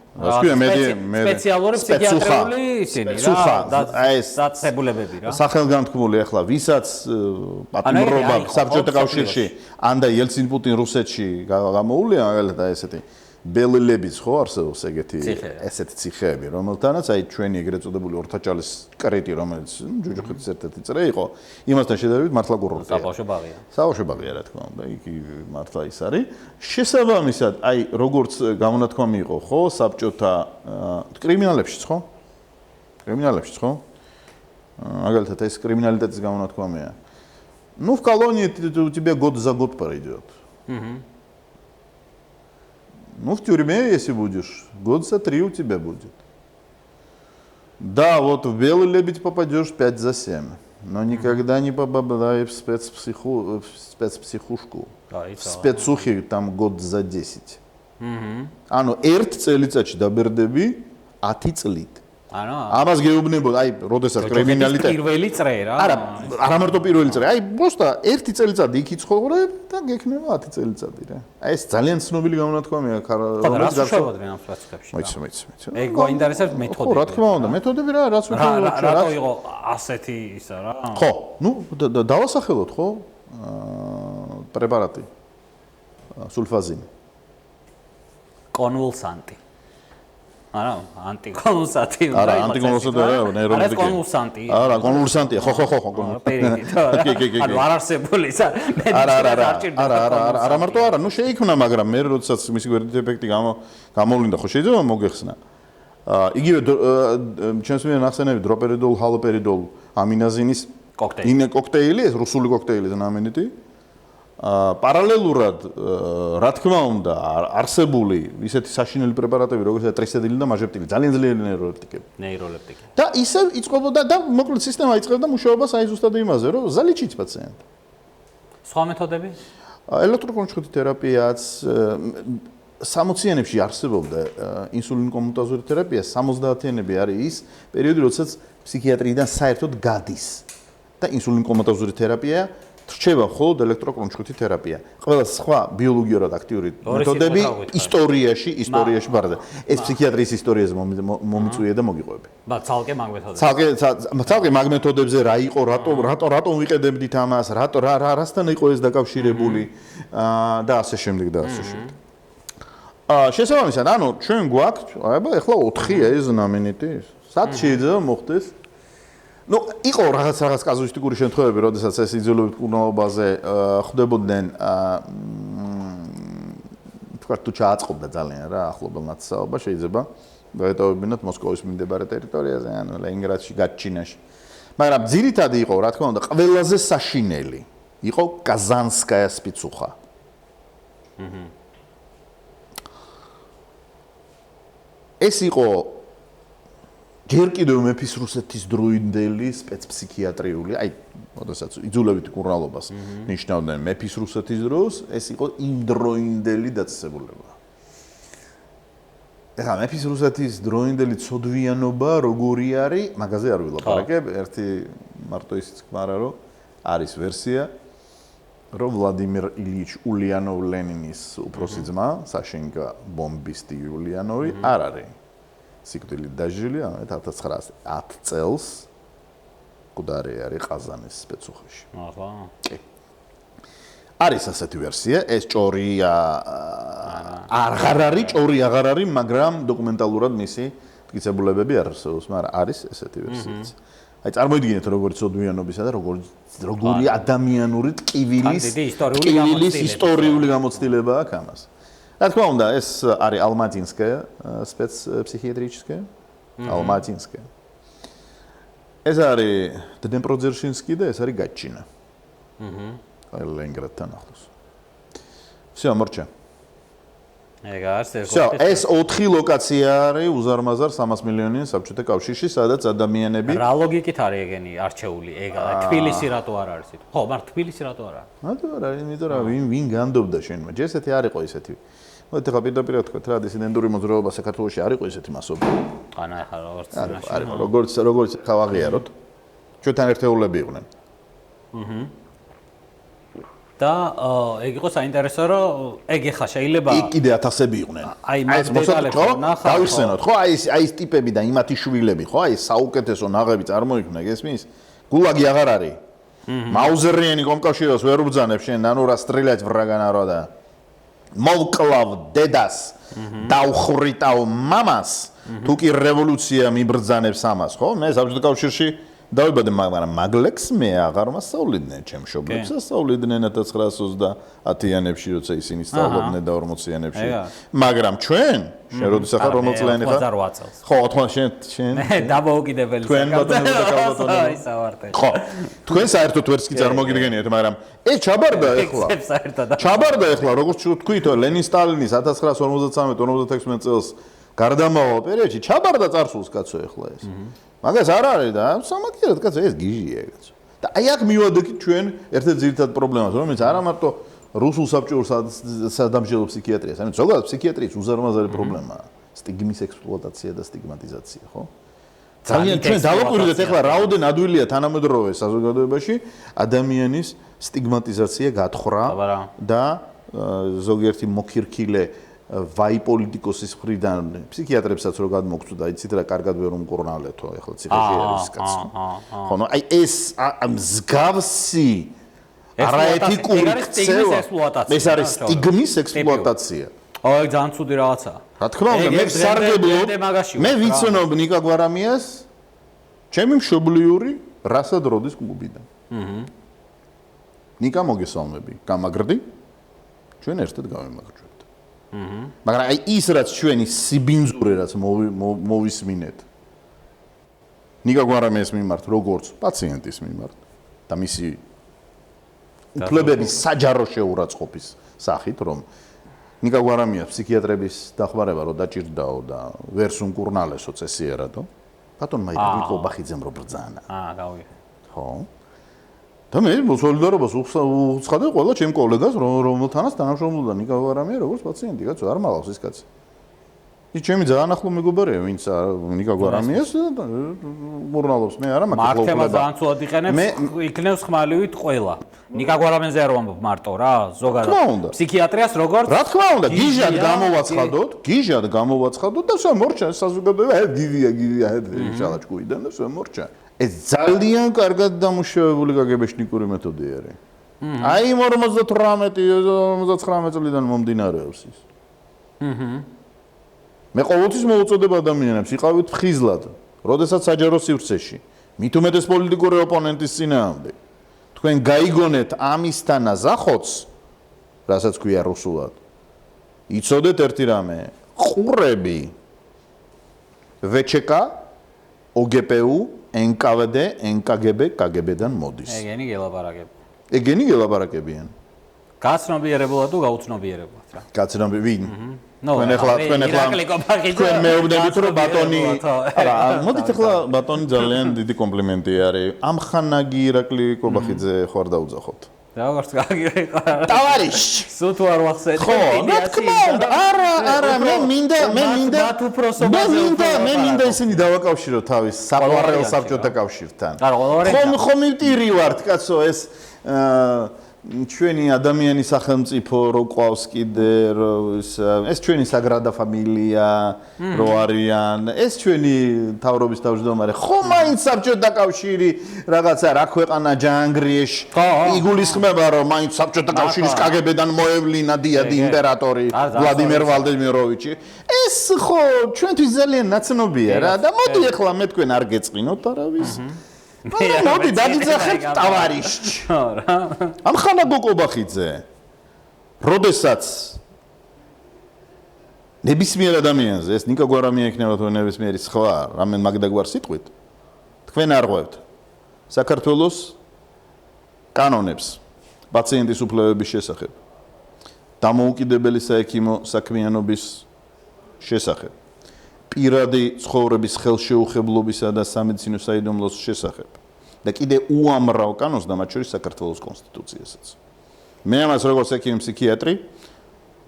მე სპეციალური ფსიქიატრიული ისინი რა დაწესებულებები რა. სახელგანთქმული ახლა ვისაც პატიმრობა საბჭოთა კავშირში ან და ელცინ პუტინ რუსეთში გამოუვლია მაგალითად ესეთი ბელელებიც ხო არსებობს ესეთი ციხეები რომელთანაც აი ჩვენი ეგრეთ წოდებული ორთაჭალის კრიტი რომელიც ჯუჯუხეთის ერთ-ერთი წრე იყო იმასთან შედარებით მართლა კურორტია საბავშვო ბაღია რა თქმა უნდა იქ მართლა ის არის შესაბამისად აი როგორც გამონათქვამი იყო ხო საბჭოთა კრიმინალებშიც ხო მაგალითად ეს კრიმინალიტეტის გამონათქვამია ну в колонии у тебя год за год пройдет Ну, в тюрьме, если будешь, год за 3 у тебя будет. Да, вот в белый лебедь попадешь 5 за 7, но никогда не попадай в спецпсихушку. В спецухе там год за 10. А ну, ერთ წელიწადში დაბერდები 10 წლით. ანუ ამას გეუბნებოდ, აი, როდესაც კრიმინალიტეტი პირველი წრე რა. არა მარტო პირველი წრე, აი, просто ერთი წელიწადი იქ იცხოვრებ და გექნება 10 წელიწადი რა. აი, ეს ძალიან ცნობილი გამონათქვამია, რომელიც გასაგებია ამ ფასტებში. მოიცი. ეგ გვაინტერესებს მეთოდები. ხო, რა თქმა უნდა, მეთოდები რა, რაც ვთქვი, რატო იყო ასეთი ისა რა? ხო, ну, დავასახელოთ ხო? პრეპარატი. სულფაზინი. კონვულსანტი. არა, ანტიკონვულსანტი. არა, ანტიკონვულსანტი არა, ნეიროლოგია. არა, კონვულსანტი. არა, კონვულსანტია. ხო. კი. ანუ არ არსებული ისა. არა, მარტო არა, ну შეიქმნა, მაგრამ მე როდესაც მისი გვერდით ეფექტი გამოვლინდა, ხო შეიძლება მოგეხსნა. იგივე ჩემს მიერ ნახსენები დროპერიდოლ, ჰალოპერიდოლ, ამინაზინის კოქტეილი, ეს რუსული კოქტეილი ზნამენიტი. პარალელურად რა თქმა უნდა არსებული ისეთი საშინელი პრეპარატები როგორიცაა ტრისედილი და მაჟეპტილი ძალიან ძლიერი ნეიროლეპტიკები და ისევ იწყებოდა და მოკლედ სისტემა იწყებდა მუშაობას აი ზუსტად იმაზე რომ ზალიჩიც პაციენტი სხვა მეთოდები ელექტროკონჩხუთი თერაპიაც 60-იანებში არსებობდა ინსულინ კომუტაზური თერაპია 70-იანები არის ის პერიოდი როდესაც ფსიქიატრიიდან საერთოდ გადის და ინსულინ კომუტაზური თერაპია რჩება მხოლოდ ელექტროკრონჩხუთი თერაპია. ყველა სხვა ბიოლოგიურად აქტიური მეთოდები ისტორიაში ბარდა. ეს ფსიქიატრიის ისტორიაზე მომიწვია და მოგიყვები. და ცალკე მაგ მეთოდებზე. ცალკე მაგ მეთოდებზე რა იყო, რატომ ვიყედებდით ამას, რასთან იყო ეს დაკავშირებული და ასე შემდეგ და ასე შემდეგ. შესაბამისად, ანუ ჩვენ გვაქვს, ეხლა 4-ია ეს ზნამენიტი. სად შეიძლება მოხდეს? Ну, იყო რაღაც კაზუსტიკური შემთხვევები, როდესაც ეს იძულებით მკურნალობაზე ხდებოდნენ, თქვა თუ ჩააწყობდა ძალიან რა, ახლობელ ნაცსაობა შეიძლება დაეტოვებინათ მოსკოვის მიმდებარე ტერიტორიაზე, ანუ ლენინგრადში, გატჩინაში. მაგრამ ძირითადი იყო, რა თქმა უნდა, ყველაზე საშინელი იყო კაზანსკაია სპიცუხა. ეს იყო ჯერ კიდევ მეფის რუსეთის დროინდელი სპეცფსიქიატრიული, აი, როდესაც იძულებითი მკურნალობას ნიშნავდნენ მეფის რუსეთის დროს, ეს იყო იმ დროინდელი დაწესებულება. ეხლა მეფის რუსეთის დროინდელი ცოდვიანობა როგორი არის, მაგაზე არ ვილაპარაკებ, ერთი მარტო ისიც არა რომ არის ვერსია რომ ვლადიმირ ილიჩ ულიანოვ-ლენინის უფროსი ძმა საშენკა ბომბისტი ულიანოვი არ არის სიკვდილით დაჟილი 1910 წელს კუდარი არის ყაზანის სპეცუხეში ახლა კი არის ასეთი ვერსია ეს ჭორია აღარ არის მაგრამ დოკუმენტალურად მისი მტკიცებულებები არ არსებობს მაგრამ არის ესეთი ვერსიაც აი წარმოიდგინეთ როგორც ოდვიანობისა და როგორი ადამიანური ტკივილის ისტორიული გამოცდილება აქვს ამას. რა თქმა უნდა, ეს არის ალმატინსკაია, სპეცფსიქიატრიჩსკაია, ალმატინსკაია. ეს არის დნეპროძერშინსკი და ეს არის გაჩინა. აი ლენინგრადთან ახლოს. всё, მორჩა. ეს 4 ლოკაცია არის უზარმაზარ 300 მილიონიან საბჭოთა კავშირში, სადაც ადამიანები რა ლოგიკით არის ეგენი არჩეული? ეგ თბილისი რატო არ არის? ხო, მაგრამ თბილისი რატო არ არის? რატო არ არის? იმიტომ რომ ვინ განდობდა შენმა? ჯერ ესეთი არ იყო ისეთი. მოდი ხა პირდაპირ თქვა რა დისიდენტური მოძრაობა საქართველოში არ იყო ისეთი მასობი. ანა ხა როგორც როგორც ხავაღიაროთ. ჩვენთან ერთეულები იყვნენ. და ეგ იყო საინტერესო რომ ეგ ხა შეიძლება იქ კიდე 1000-ები იყვნენ. აი მას დეტალებს ნახავ. დავიხსენოთ, ხო, აი ეს ტიპები და იმათი შვილები, ხო, აი საუკეთესო ნაღები წარმოიქმნა, გესმის? გულაგი აღარ არის. მაუზერიანი კომკავშიროს ვერ უბძანებს შენ, ანუ რა სტრელять ვრაგანარო და მოვკლავ დედას, დავხრიტავ მამას, თუ კი რევოლუცია მიბრძანებს ამას, ხო? მე საბჭოთა კავშირში დავიბადე, მაგრამ მაგლექს მე აღარ მასწავლიდნენ, ჩემ მშობლებს ასწავლიდნენ 1930-იანებში, როცა ისინი სწავლობდნენ და 40-იანებში. მაგრამ ჩვენ, შენ როდის ახლა რომელ წლიანი ხარ? 88 წელს. ხო, 80 შენ. დამოუკიდებელი. თქვენ ბატონები და კალბატონები. აი სავარტე. ხო. თქვენ საერთოდ ვერც კი წარმოგიდგენიათ, მაგრამ ეს ჩაბარდა ეხლა. ჩაბარდა ეხლა, როგორც თქვით, ლენინ სტალინის 1953-56 წელს გარდამავალ პერიოდში ჩაბარდა წარსულს კაცო ეხლა ეს. მაგას არ არის და სამაგიეროდ კაცო ეს გიჟია კაცო. და აი აქ მივადექით ჩვენ ერთ-ერთ ძირითად პრობლემას, რომელიც არა მარტო რუსულ საბჭოურ სადამსჯელო ფსიქიატრიას, ანუ ზოგადად ფსიქიატრიის უზარმაზარი პრობლემაა. სტიგმის ექსპლუატაცია და სტიგმატიზაცია, ხო? ძალიან ჩვენ დავაკვირდეთ ეხლა რაოდენ ადვილია თანამედროვე საზოგადოებაში ადამიანის სტიგმატიზაცია გათხრა და ზოგიერთი მოქირქილე ვაი პოლიტიკოსის მხრიდან ფსიქიატრებსაც რო გადმოგწვდა, იცით რა კარგად ვერ უმკურნალეთო, ეხლა ციხეში არის კაცი. ხო, ნუ აი ეს მსგავსი არაეთიკური ეს არის სტიგმის ექსპლუატაცია. აი ძალიან ცუდი რაღაცაა. რა თქმა უნდა, მე ვსარგებლობ, მე ვიცნობ ნიკა გვარამიას ჩემი მშობლიური რასად როდის კლუბიდან. ნიკა მოგესალმები, გამაგრდი. ჩვენ ერთად გავიმაგრეთ. მაგრამ აი ის რაც ჩვენი სიბინძურე რაც მოვისმინეთ ნიკა გვარამიას მიმართ როგორც პაციენტის მიმართ და მისი უფლებების საჯარო შეურაცხყოფის სახით რომ ნიკა გვარამიას ფსიქიატრების დახმარება რო დაჭირდაო და ვერს უმკურნალესო წესიერადო ბატონმა იგივე ბახიძემ რო ბრძანა გავიგე ხო და მე მოსოლიდარობას უცხადე ყველა ჩემ კოლეგას რომელთანაც თანამშრომლობდა ნიკა გვარამია როგორც პაციენტი კაცო არ მალავს ის კაცი ის ჩემი ძალიან ახლო მეგობარია ვინც ნიკა გვარამიას მურნალობს მე არა მაგრამ მართლმა ძალიან ცუდად იყენებს იქნევს ხმალივით ყველა ნიკა გვარამიაზე არ ვამბობ მარტო რა ზოგადად ფსიქიატრიას როგორც რა თქმა უნდა გიჟად გამოვაცხადოთ და სა მორჩა საზოგადოება გივია შალაჭკუიდან და სა მორჩა ეს ძალიან კარგად დამუშავებული გაგებეშნიკური მეთოდი არის. აი 58-59 წლიდან მომდინარეობს ის. მე ყოველთვის მოვუწოდებ ადამიანებს, იყავით ხიზლად, როდესაც საჯარო სივრცეში, მით უმეტეს პოლიტიკური ოპონენტის წინააღმდეგ. თქვენ გაიგონეთ ამისთან აზახოც, რასაც ქვია რუსულად. იცოდეთ ერთი რამე, ყურები VČK, OGPU NKVD, NKGB, KGB-დან მოდის. ეგენი გელაპარაკებიან. გაცნობიერებულად თუ გაუცნობიერებლად რა. გაცნობი ვინ? თქვენ ახლა თქვენ მეუბნებით რომ ბატონი არა, მოდით ახლა ბატონი ძალიან დიდი კომპლიმენტი არის. ამ ხანაგი ირაკლი კობახიძე ხوار დაუძახოთ. როგორც გაგიყარა. ტავარიშ. სულ თუ არ ვახსენე. ხო, რა თქმა უნდა, არა, მე მინდა მე მინდა ისინი დავაკავშირო თავის საყვარელ საბჭოთა კავშირთან. ხომ მივტირი ვართ, კაცო, ეს ჩვენი ადამიანის სახელმწიფო რო ყავს კიდე ეს ჩვენი საგრადა ფამილია რო არიან ეს ჩვენი თავრობის თავმჯდომარე ხომ მაინც საბჭოთა კავშირი რაღაცა რა ქვეყანა ჯანგრიეშ იგულისხმება რომ მაინც საბჭოთა კავშირის კგბ-დან მოევლინა დიადი იმპერატორი ვლადიმერ ვალდემიროვიჩი ეს ხო ჩვენთვის ძალიან ნაცნობია რა და მოდი ახლა მე თქვენ არ გეწყინოთ არავის მოდი დაგიძახეთ ტავარიშჩ. რა. ამ ხანა გოკობახიძე. როდესაც ნებისმიერ ადამიანზე ეს ნიკა გვარამია იქნება თუ ნებისმიერი სხვა რამენ მაგდაგვარ სიტყვით თქვენ არ ღვევთ საქართველოს კანონებს პაციენტის უფლებების შესახებ დამოუკიდებელი საექიმო საქმიანობის შესახებ პირადი ცხოვრების ხელშეუხებლობისა და სამედიცინო საიდუმლოს შესახებ და კიდე უამრავ კანონს და მათ შორის საქართველოს კონსტიტუციასაც. მე ამას როგორც ექიმი ფსიქიატრი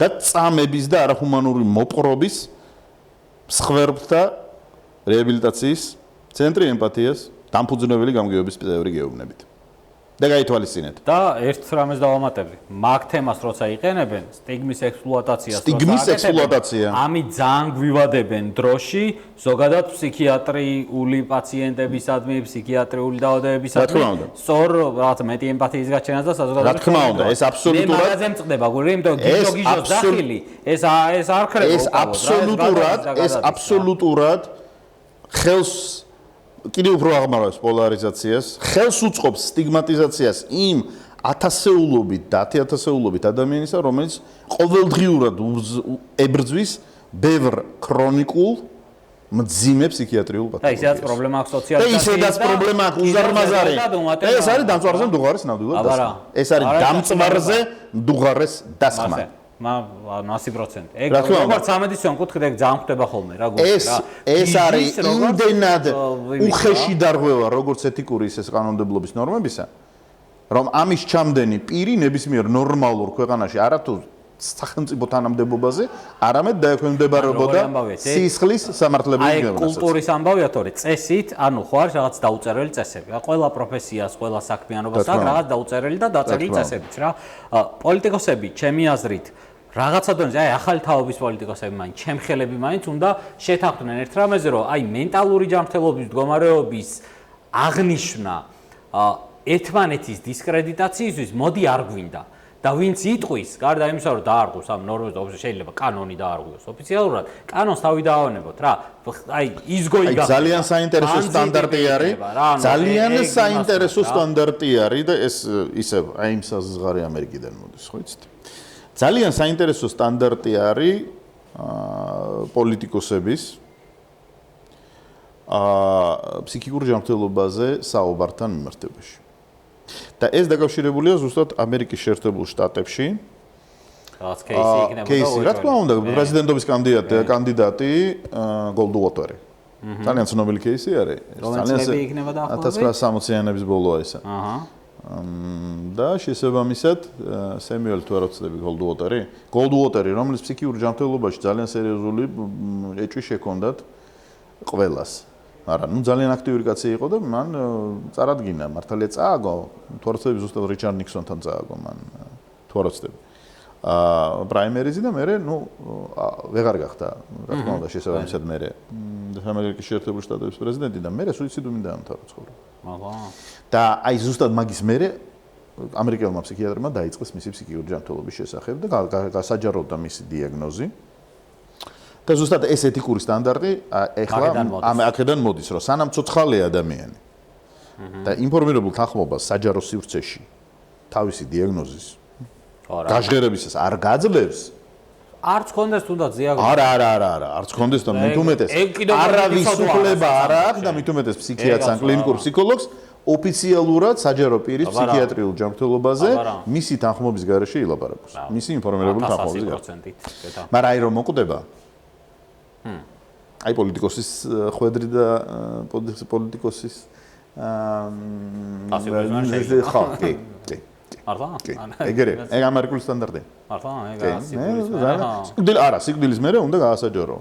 და წამების და არახუმანური მოპყრობის მსხვერპლთა რეაბილიტაციის ცენტრი ემპათიას დამფუძნებელი გამგეობის წევრი გეუბნებით. და გაითვალისწინეთ. და ერთ რამეს დავამატებდი. მაგ თემას როცა იყენებენ, სტიგმის ექსპლუატაცია. ამით ძალიან გვივადებენ დროში, ზოგადად ფსიქიატრიული პაციენტებისადმი, ფსიქიატრიული დაავადებებისადმი. სწორ რაღაც მეტი ემპათიის გაჩენას და საზოგადოების. რა თქმა უნდა, ეს აბსოლუტურად. მე მაგაზე მწყდება, იმიტომ გიჟოს დახილი, ეს არ ხდება. ეს აბსოლუტურად ხელს კიდევ უფრო აღმარებს პოლარიზაციას, ხელს უწყობს სტიგმატიზაციას იმ ათასეულობით და 10,000-ობით ადამიანისა, რომელიც ყოველდღიურად ებრძვის ბევრ ქრონიკულ მძიმე ფსიქიატრიულ პათოლოგიას. და ისედაც პრობლემა აქვს სოციალიზაციის. და ისედაც პრობლემა აქვს უზარმაზარი. ეს არის დამწვარზე მდუღარის ნამდვილად დასხმა. ეს არის დამწვარზე მდუღარეს დასხმა. 100%. ეგ როგორც სამედიცინო კუთხით ეგ ძალიან ხდება ხოლმე რა გულს რა. ეს არის იმდენად უხეში დარღვევა როგორც ეთიკური ისე კანონმდებლობის ნორმებისა, რომ ამის ჩამდენი პირი ნებისმიერ ნორმალურ ქვეყანაში არათუ სახელმწიფო თანამდებობაზე, არამედ დაექვემდებარებოდა სისხლის სამართლებრივ გეგმას. აი კულტურის ამბავია თორე წესით, ანუ ხო არის რაღაც დაუწერელი წესები. ყველა პროფესიას, ყველა საქმიანობას აქვს რაღაც დაუწერელი და დაწერილი წესებიც რა. პოლიტიკოსები, ჩემი აზრით, რაღაცა დონეზე, აი ახალი თაობის პოლიტიკოსები მაინც, ჩემხელები მაინც უნდა შეთანხმდნენ ერთ რამეზე, რომ აი მენტალური ჯანმრთელობის მდგომარეობის აღნიშვნა ერთმანეთის დისკრედიტაციისთვის მოდი არ გვინდა. და ვინც იტყვის, გარდა იმისა, რომ დაარღვევს ამ ნორმებს, შეიძლება კანონი დაარღვევს ოფიციალურად, კანონს თავი დაავანებოთ რა. აი ისგოი გახდა. ძალიან საინტერესო სტანდარტი არის. ძალიან საინტერესო სტანდარტი არის და ეს ისევ აი იმ საზღარი ამერიკიდან მოდის, ხო იცით? ძალიან საინტერესო სტანდარტი არის პოლიტიკოსების ფსიქიკურ ჯანმრთელობაზე საუბართან მიმართებაში. და ეს დაკავშირებულია ზუსტად ამერიკის შეერთებულ შტატებში. რაღაც кейსი იქნება. кейსი, რა თქმა უნდა, პრეზიდენტობის კანდიდატი გოლდუოტერი. ძალიან ცნობილი кейსი არის. ძალიან 1960-იანების ბოლოა ესა. და შესაბამისად სემიუელ თუ არ ვცდები გოლდუოტერი, რომელიც ფსიქიკურ ჯანმრთელობაში ძალიან სერიოზული ეჭვი შექონდათ ყველას. არა, ძალიან აქტიური კაცი იყო და მან წარადგინა, მართალია წააგო, თუ არ ვცდები ზუსტად რიჩარდ ნიქსონთან წააგო მან, თუ არ ვცდები. პრაიმერიზი და მე ვეღარ გახდა, რა თქმა უნდა, შესაბამისად მე ამერიკის შეერთებული შტატების პრეზიდენტი და მე სუიციდუმი დაამთავრა ცხოვრება. და აი ზუსტად მაგის მერე ამერიკელმა ფსიქიატრმა დაიწყეს მისი ფსიქიკური ჯანმრთელობის შესახებ და გასაჯაროვდა მისი დიაგნოზი. და ზუსტად ეს ეთიკური სტანდარტი ეხლა აქედან მოდის, რომ სანამ ცოცხალი ადამიანი და ინფორმირებულ თანხმობას საჯარო სივრცეში თავისი დიაგნოზის გაჟღერებისას არ გაძლევს, არც კონდეს თუნდაც დიაგნოზი. არა, არც კონდეს და მით უმეტეს არავის უფლება არ აქვს და მით умეტეს ფსიქიატრს ან კლინიკურ ფსიქოლოგს ოფიციალურად საჯარო პირის ფსიქიატრიულ ჯანმრთელობაზე მისი თანხმობის გარეშე ილაპარაკოს. მისი ინფორმირებული თანხმობის გარეშე. მაგრამ აი რომ მოკვდება აი პოლიტიკოსის ხვედრი და პოლიტიკოსის მართლა? ეგრე, ეგ ამერიკული სტანდარტია. მართლა? ეგ არა, სიკვდილის მერე უნდა გაასაჯარო.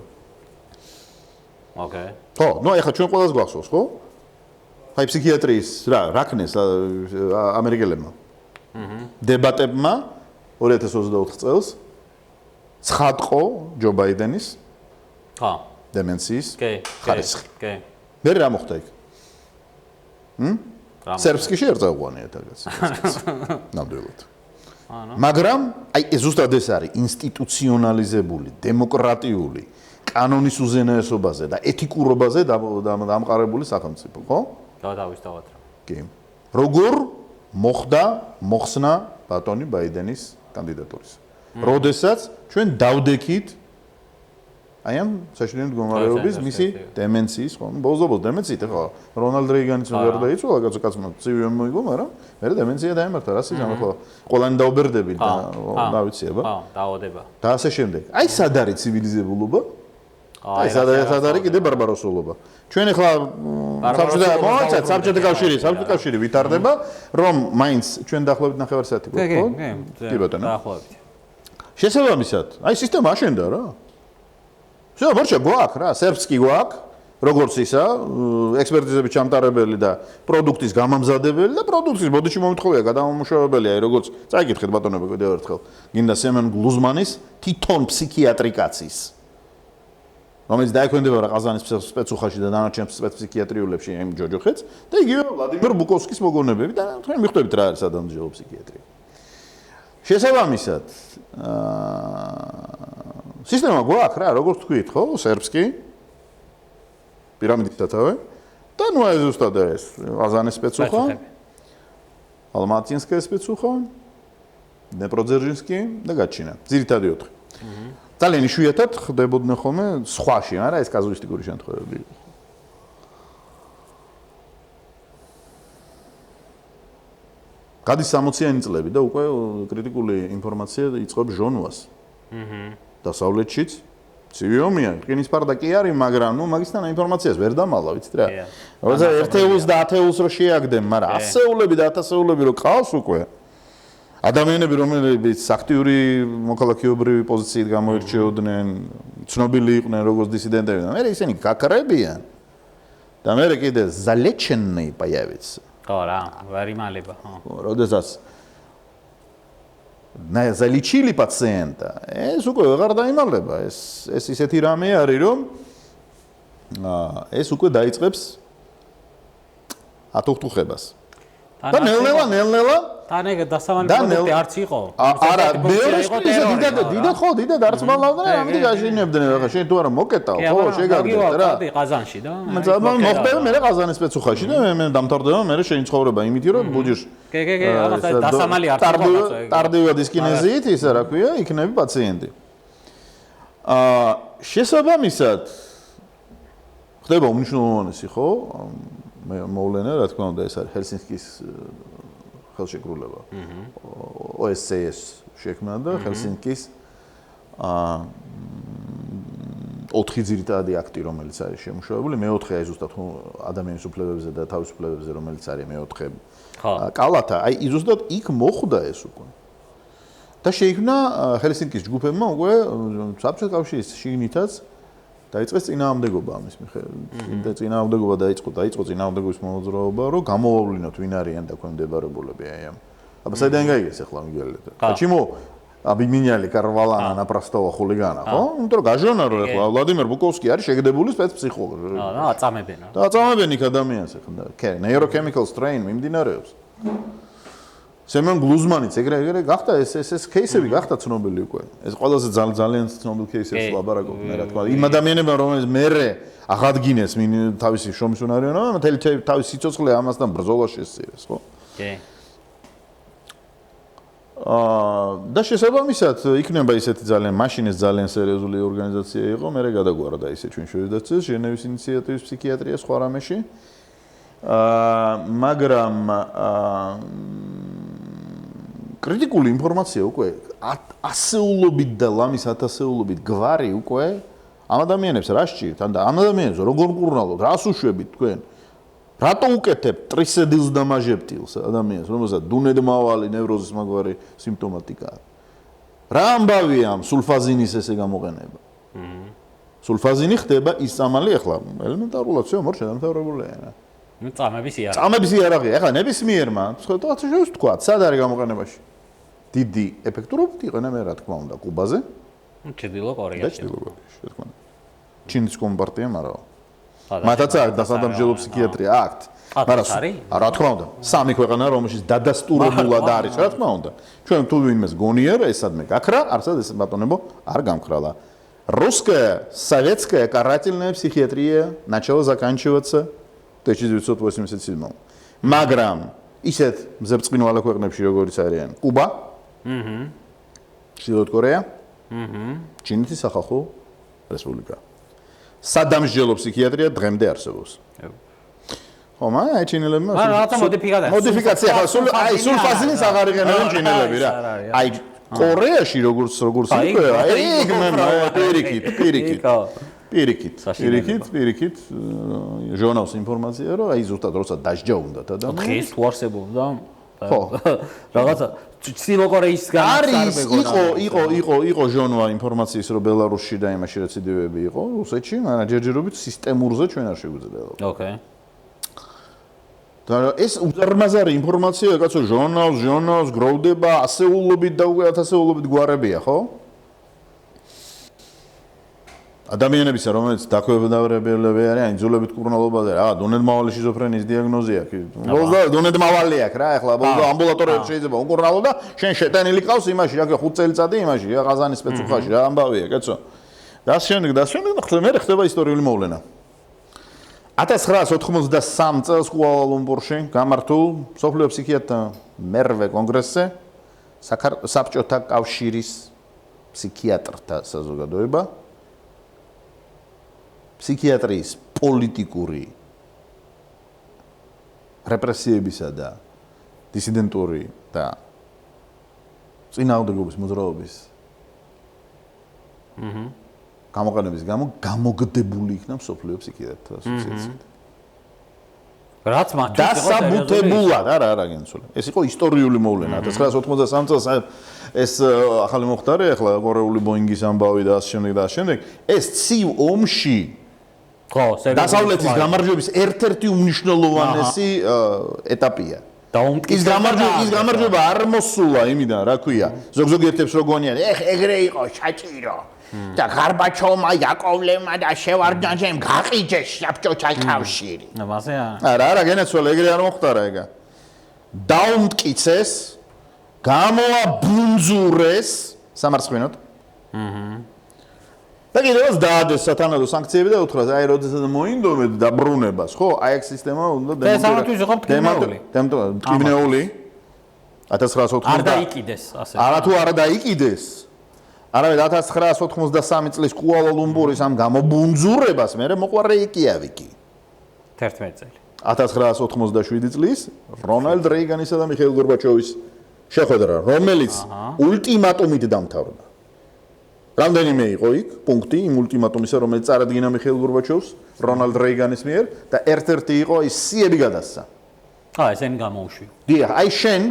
ოკეი. ხო, ნუ ეხლა ჩვენ ყველას გვახსოვს, ხო? აი ფსიქიატრიის რა ქნეს ამერიკელებმა. დებატებმა 2024 წელს ცხადყო ჯო ბაიდენის ხო, დემენციის ხარისხი. კი. მე რა მოხდა იქ? სერბსკიში არ წაუყვანიათ აგაც. ნამდვილად. მაგრამ აი ეს ზუსტად ეს არის ინსტიტუციონალიზებული, დემოკრატიული, კანონის უზენაესობაზე და ეთიკურობაზე დამყარებული სახელმწიფო, ხო? დავისთავად რა. კი. როგორ მოხსნა ბატონი ბაიდენის კანდიდატურის. როდესაც ჩვენ დავდექით აი ამ საშინელი მდგომარეობის მისი დემენციის, ხო? ბოლოს დემენციით ხო? რონალდ რეიგანის ვერ დაიცვალა, კაცმა ცივი მოიგო, მაგრამ მე დემენცია დაემართა, რა სიზამ ხო? ყველანი დაუბერდები და რა ვიცი აბა. ხო, დაავადება. და ასე შემდეგ. აი სად არის ცივილიზებულობა? აი სად არის კიდე ბარბაროსულობა. ჩვენ ახლა საბჭოთა კავშირი ვითარდება, რომ მაინც ჩვენ დაახლოებით 9 საათი გვაქვს, ხო? კი ბატონო. დაახლოებით. შესაბამისად, აი სისტემა აშენდა რა. შენ ვარჩა გვაქვს რა, სერბსკი გვაქვს, როგორც ისა, ექსპერტიზების ჩამტარებელი და პროდუქტის გამამზადებელი და პროდუქტის ბოდიში მომთხოვია გადამამუშავებელი, აი როგორც წაიკითხეთ ბატონებო კიდევ ერთხელ, გინდა სემენ გლუზმანის თვითონ ფსიქიატრიკაცის რომელიც დაექვემდებარა ყაზანის სპეცუხაში და დანარჩენ სპეცფსიქიატრიულებში იმ ჯოჯოხეთს და იგივე ვლადიმერ ბუკოვსკის მოგონებები და თქვენ მიხვდებით რა არის ადამიანის ფსიქიატრია. შესაბამისად, სისტემა გვაქვს რა, როგორც თქვით, ხო, სერბსკი პირამიდის სათავე და ნუ ეს ზუსტად ეს ყაზანის სპეცუხა, ალმატინსკაის სპეცუხა, ნეპროძერჟინსკი და გაჩინა. ძირითადი 4. ძალიან იშვიათად ხდებოდნენ ხოლმე სხვაში, არა ეს კაზუისტიკური შემთხვევები იყო. გადის 60-იანი წლები და უკვე კრიტიკული ინფორმაცია იწყებს ჟონვას. დასავლეთშიც ცივი ომია, რკინის ფარდა კი არის, მაგრამ ნუ მაგისთან ინფორმაციას ვერ დამალა, ვიცით რა. როცა ერთეულს და ათეულს რო შეაგდენ, მაგრამ ასეულები და ათასეულები რო ყავს უკვე. ადამიანები, რომლებიც აქტიური მოქალაქეობრივი პოზიციით გამოირჩეოდნენ, ცნობილი იყვნენ როგორც დისიდენტები, და მე ისინი გაკრებიან. და მე კიდე залеченный появится. ხო რა, ვარიმალება, ხო. როდესაც залечили пациента, ეს უკვე ვეღარ დაიმალება, ეს ისეთი რამე არის, რომ ეს უკვე დაიწყებს ატუხტუხებას. და ნელ-ნელა თან ეგ დასავალი პროდუქტი არც იყო. არა, დიდად არც მალავდნენ, ამიტომ გაშინებდნენ, ახლა შენ თუ არა მოკეტავ, ხო, შეგაგდეთ რა. კი, ყაზანში და მოხდება მე ყაზანის სპეცუხაში და მე დამთავრდება მე შენი ცხოვრება იმით, რომ ბუჯიშ. კი, ალბათ დასამალი არც იყო. ტარდივა დისკინეზიით, ისა რა ქვია, იქნები პაციენტი. შესაბამისად ხდება უმნიშვნელოვანესი, ხო? მე მოვლენა, რა თქმა უნდა, ეს არის ჰელსინკის ხელშეკრულება. OSCE-ს შექმნა და ჰელსინკის 4 ძირითადი აქტი, რომელიც არის შემუშავებული, მე-4 აი ზუსტად ადამიანის უფლებებზე და თავისუფლებებზე, რომელიც არის მე-4 კალათა, აი ზუსტად იქ მოხვდა ეს უკვე. და შეიქმნა ჰელსინკის ჯგუფებმა უკვე საბჭოთა კავშირის შიგნითაც დაიწყეს წინააღმდეგობა ამის მიხედვით. და წინააღმდეგობა დაიწყო წინააღმდეგობის მოძრაობა, რომ გამოვავლინოთ ვინ არიან დაქვემდებარებულები აი ამ. აბა საიდან გაიგეს ახლა მიგელეთ? Почему обменяли Карвалана на простого хулигана, ხო? იმიტომ რომ გაჟონა რომ ახლა ვლადიმერ ბუკოვსკი არის შეგდებული სპეცფსიქოლოგი. და აწამებენ. და აწამებენ იქ ადამიანს ახლა. Neurochemical strain მიმდინარეობს. სემენ გლუზმანიც ეგრე გახდა ეს кейსები გახდა ცნობილი უკვე. ეს ყველაზე ძალიან ცნობილი кейსებს ლაბარაკობენ, რა თქმა უნდა. იმ ადამიანებმა რომელიც მერე აღადგინეს თავისი შრომის უნარიანობა, მთელი თავის სიცოცხლე ამასთან ბრძოლაში ესწირეს, ხო? კი. და შესაბამისად იქნება ისეთი მაშინ ეს ძალიან სერიოზული ორგანიზაცია იყო, მერე გადაგვარდა ისე ჩვენ შორის დაცეს ჟენევის ინიციატივის ფსიქიატრია სხვა რამეში. მაგრამ კრიტიკული ინფორმაცია უკვე ასეულობით და ლამის ათასეულობით გვარი უკვე ამ ადამიანებს რა სჭირთ? ან და ამ ადამიანებს როგორ მკურნალობთ, რას უშვებით თქვენ? რატო უკეთებ ტრისედილს და მაჟეპტილს ადამიანს, რომელსაც დუნედმავალი ნევროზის მაგვარი სიმპტომატიკაა. რა ამბავია ამ სულფაზინის ესე გამოყენება? სულფაზინი ხდება ის წამალი ახლა ელემენტარულად всё მორ შედამთავრებულია რა. ნუ წამების იარაღი. წამების იარაღია. ახლა ნებისმიერმა სხვა შეიძლება თქვა, სად არის გამოყენებაში? დიდი ეფექტურობით იყენა მე რა თქმა უნდა კუბაზე. ჩრდილო კორეაში. რა თქმა უნდა. ჩინის კომპარტიამ არაო. მათაც აქვს დასადამჯელო ფსიქიატრია აქვთ. მაგრამ რა თქმა უნდა, სამი ქვეყანა რომელშიც დადასტურებულად არის, რა თქმა უნდა. ჩვენ თუ ვინმეს გონია რა ესადმე გაქრა, არსად ეს ბატონებო არ გამქრალა. Русская, советская карательная психиатрия начала заканчиваться в 1987. Მაგრამ ისეთ მზერწყინვალე ქვეყნებში როგორიც არიან კუბა, ჩრდილოეთ კორეა, ჩინეთის სახალხო რესპუბლიკა. სადამსჯელო ფსიქიატრია დღემდე არსებობს. ხო, მაგრამ ჩინელებმა მოდიფიკაცია ხა სულ ფაზინის აღარ იყენებენ ჩინელები რა. აი კორეაში როგორც იყო, პირიქით ჟურნალს ინფორმაცია რომ აი ზუსტად როცა დასჯა უნდათ ადამიანს. დღეს თუ არსებობდა ხო რაღაცა ჩრდილო კორეისგან იყო ჟურნალ ინფორმაციის რომ ბელარუსში და იმაში რეციდივები იყო რუსეთში, მაგრამ ჯერჯერობით სისტემურზე ჩვენ არ შეგვიძლია. ოკეი. და ეს უზარმაზარი ინფორმაცია, კაცო, ჟურნალს გროვდება ასეულობით და უკვე ათასეულობით გვარებია, ხო? ადამიანებისა, რომელიც დაქვემდებარებელები არიან, იძულებით კურნალობაზე, რა, დონედმავალი შიზოფრენიის დიაგნოზი აქვს. დონედმავალი აქვს რა, ახლა ამბულატორიაში შეიძლება უკურნალო და შენ შეტანილი ყავს იმაში, რა, 5 წელიწადი იმაში, რა, ყაზანის სპეცუხაში, რა ამბავია, კაცო. და შემდეგ მე ხდება ისტორიული მოვლენა. 1993 წელს კუალა-ლუმპურში გამართულ მსოფლიო ფსიქიატრთა მერვე კონგრესზე საბჭოთა კავშირის ფსიქიატრთა საზოგადოება ფსიქიატრიის პოლიტიკური რეპრესიებისა და დისიდენტური და წინააღმდეგობის მოძრაობის გამოყენების გამო გამოგდებული იქნა მსოფლიო ფსიქიატრთა ასოციაცია. რაც მათთვის იყო დასაბუთებულად, არა გენცული. ეს იყო ისტორიული მოვლენა. 1993 წელს ეს ახალი მოხდარი, ახლა კორეული ბოინგის ამბავი და ამ შემდეგ. ეს ცივ ომში ხო, დასავლეთის გამარჯვების ერთ-ერთი უმნიშვნელოვანესი ეტაპია. ის გამარჯვება არ მოსულა იმიდან, რა ქვია, ზოგ-ზოგიერთებს რო გონიან, ეგრე იყო საჭირო. და გარბაჩოვმა, იაკოვლევმა და შევარდნაძემ გაყიჯეს საბჭოთა კავშირი. მასე არა, გენაცვალე, ეგრე არ მოხდარა ეგა. დაუმტკიცეს, გამოაბუნძურეს სამარცხვინოდ. და კიდევაც დაადეს სათანადო სანქციები და უთხრას, აი, როდესაც მოინდომეთ დაბრუნებას, ხო? აი, ეს სისტემა უნდა დემონტირებული. 1980 არ დაიკიდეს, ასე. არა თუ არა დაიკიდეს. არავე 1993 წლის კუალა-ლუმპურის ამ გამობუნძურებას მე მოყვა რეიკიავიკი. 11 წელი. 1997 წლის რონალდ რეიგანისა და მიხეილ გორბაჩოვის შეხვედრა, რომელიც ულტიმატუმით დამთავრდა. რამდენიმე იყო იქ პუნქტი იმ ულტიმატუმისა, რომელიც წარადგინა მიხეილ გორბაჩოვს რონალდ რეიგანის მიერ და ერთ-ერთი იყო ის სიები გადასცა. ესენი გამოუშვი. დიახ, აი შენ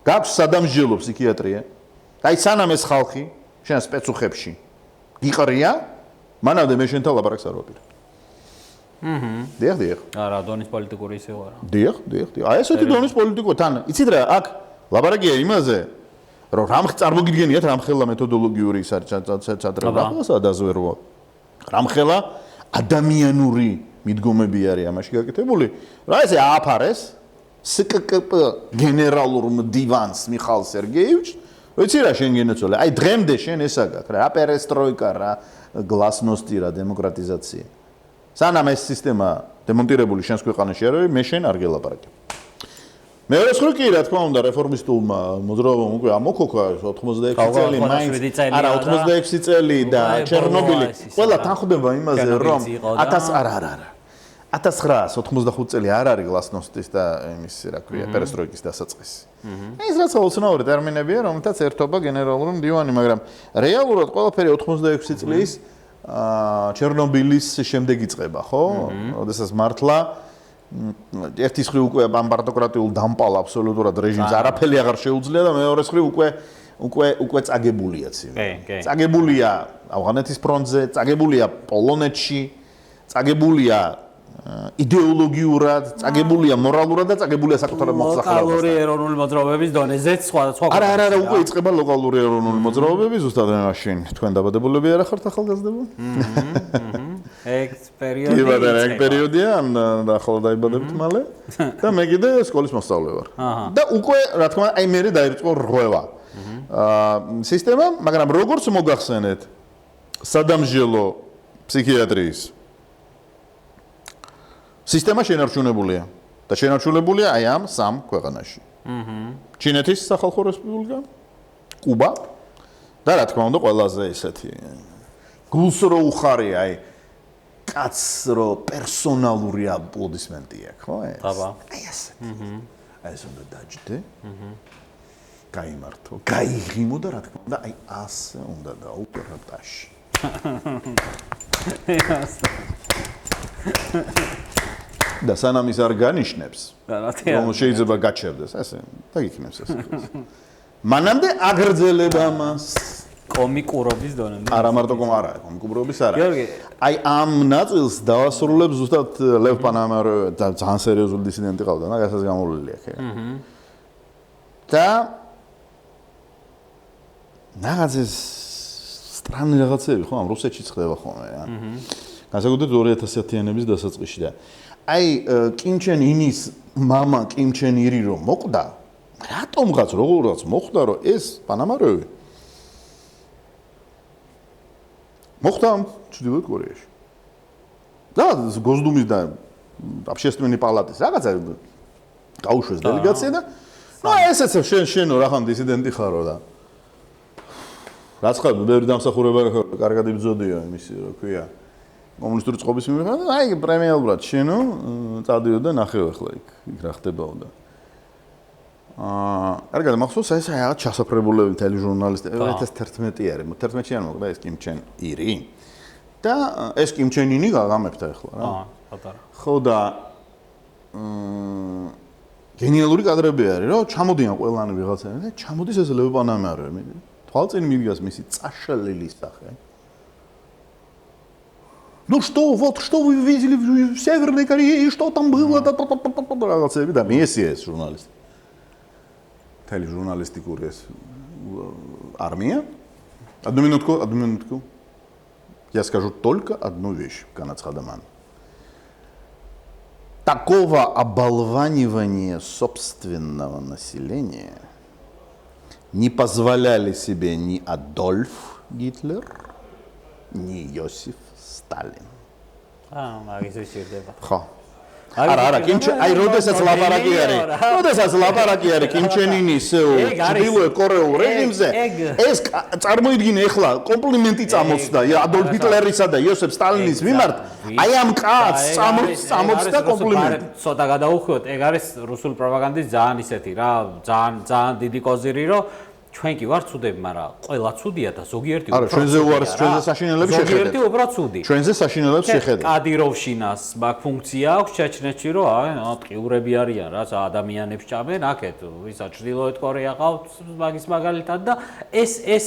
გაქვს სადამსჯელო ფსიქიატრია. აი სანამ ეს ხალხი შენ სპეცუხებში გიყრია, მანამდე მე შენთან ლაპარაკს არ ვაპირებ. დიახ. არა, დონის პოლიტიკური ისე ვარ. დიახ. აი ესეთი დონის პოლიტიკო თან, იცით რა, აქ ლაპარაკია იმაზე, რომ რამ წარმოგიდგენიათ რამხელა მეთოდოლოგიური ის არის ჩადრება, სადაზვერვო. რამხელა ადამიანური მიდგომები არის ამაში გაკეთებული. რა ესე ააფარეს სკკპ გენერალურ მდივანს მიხაილ სერგეევიჩს ვიცი რა შენ გენაცვალე, აი დღემდე შენ ესა გაქვს რა, პერესტროიკა რა, გლასნოსტი რა, დემოკრატიზაცია. სანამ ეს სისტემა დემონტირებული შენს ქვეყანაში არ არის, მე შენ არ გელაპარაკებ. მეორე ხრო კი რა თქმა უნდა რეფორმისტულმა მოძრაობამ უკვე ამოქოქა 86 წელი მაინც, არა 86 წელი და ჩერნობილი. ყველა თანხდება იმაზე რომ 1985 წელი არ არის გლასნოსტის და იმის რა ქვია პერესტროიკის დასაწყისი. ეს რაც უცნაური ტერმინებია, რომელთაც ერთობა გენერალური მდივანი, მაგრამ რეალურად ყველაფერი 86 წლის ჩერნობილის შემდეგ იწყება, ხო? როდესაც მართლა ერთის ხრი უკვე ბამბარდოკრატიულ დამპალ აბსოლუტურად რეჟიმს არაფერი აღარ შეუძლია და მეორეს ხრი უკვე წაგებულია ცივი. წაგებულია ავღანეთის ფრონტზე, წაგებულია პოლონეთში, წაგებულია იდეოლოგიურად, წაგებულია მორალურად და წაგებულია საკუთარ მოხსახლებასთან. ლოკალური ეროვნული მოძრაობების დონეზეც სხვა. არა, უკვე იწყება ლოკალური ეროვნული მოძრაობები, ზუსტად მაშინ თქვენ დაბადებულები არ ხართ ახალგაზრდები? ეგ პერიოდი. ეგ პერიოდია, ახლა დაიბადებით მალე და მე კიდე სკოლის მოსწავლე ვარ. და უკვე, რა თქმა უნდა, მე დაიწყო რღვევა. სისტემა, მაგრამ როგორც მოგახსენეთ, სადამსჯელო ფსიქიატრიის სისტემა შენარჩუნებულია და შენარჩუნებულია აი ამ სამ ქვეყანაში. ჩინეთის სახალხო რესპუბლიკა, კუბა და რა თქმა უნდა ყველაზე ესეთი გულს რო უხარია აი კაც რო პერსონალური აპლოდისმენტი აქვს, ხო ეს? აი ასე. აი ეს უნდა დაჯდე. გაიმართო, გაიღიმო და რა თქმა უნდა აი ასე უნდა დაუკვირდე ტაში. და სანამ ის არ განიშნებს, რომ შეიძლება გაჩერდეს, ასე დაგიქნებს ეს. მანამდე აგრძელება მას კომიკურობის დონემდე. არა მარტო კომიკურობის არა. აი ამ ნაწილს დავასრულებ ზუსტად ლევ პანამარო და ძალიან სერიოზული დისიდენტი ყავდა, და გასაც გამოვლილი აქ. და რაღაცის სტრანი რაღაცები ხო ამ რუსეთშიც ხდება ხოლმე რა. განსაკუთრებით 2010-იანების დასაწყისში და აი კიმ ჩენ ინის მამა კიმ ჩენ ირი რომ მოკვდა, რატომღაც როგორღაც მოხვდა რომ ეს პანამაროვი მოხდა ჩრდილოეთ კორეაში. და გოსდუმის და общественной палатის რაღაცა გაუშვეს დელეგაცია და ნუ ესეც შენო რახან დისიდენტი ხარო და რაც ხარ ბევრი დამსახურება კარგად იბრძოდიო იმისი რა ქვია კომუნისტური წყობის მიმართ აი პრემიალურად შენო წადიოდა ნახევ ახლა იქ რა ხდებაო და კარგად მახსოვს ეს აი რაღაც ჩასაფრებულები ტელეჟურნალისტები 2011 არის 11-ში არ მოკვდა ეს კიმ ჩენ ირი და ეს კიმ ჩენ ინი გამეფთა ახლა რა პატარა ხო და გენიალური კადრები არის რომ ჩამოდიან ყველანი ვიღაცები და ჩამოდის ეს ლევ პანამაროვი თვალწინ მიდგას მისი წაშალილი სახე. Ну что, вот что вы видели в Северной Корее, что там было, რაღაცები და მიესია ეს ჟურნალისტი. მთელი ჟურნალისტიკური ეს армия. Одну минутку. Я скажу только одну вещь, канадская ман. Такого оболванивания собственного населения не позволяли себе ни Адольф Гитлер, ни Иосиф Сталин. მაგის შეერდება. ხო. არა, კიმ ჩენ, აი როდესაც ლაპარაკი არის კიმ ჩენ ინის ჩრდილოეთ კორეულ რეჟიმზე, ეს წარმოიდგინე ახლა კომპლიმენტი წამოწდა ადოლფ ჰიტლერისა და იოსებ სტალინის მიმართ, აი ამ კაცს წამოწდა კომპლიმენტი. ცოტა გადაუხვიოთ, ეგ არის რუსული პროპაგანდის ძალიან ისეთი რა, ძალიან დიდი კოზირი, რომ ჩვენ კი ვარ ცუდები, მაგრამ ყველა ცუდია და ზოგიერთი არა, ჩვენზე უარეს, ჩვენზე საშინელებს შეხედეთ. ზოგიერთი უფრო ცუდი. ჩვენზე საშინელებს შეხედეთ. კადიროვშინას მაგ ფუნქცია აქვს ჩეჩნეთში, რომ აი, ტყიურები არიან რა, ადამიანებს ჭამენ აქეთ, ვისა ჩრდილოეთ კორეა ყავთ მაგის მაგალითად და ეს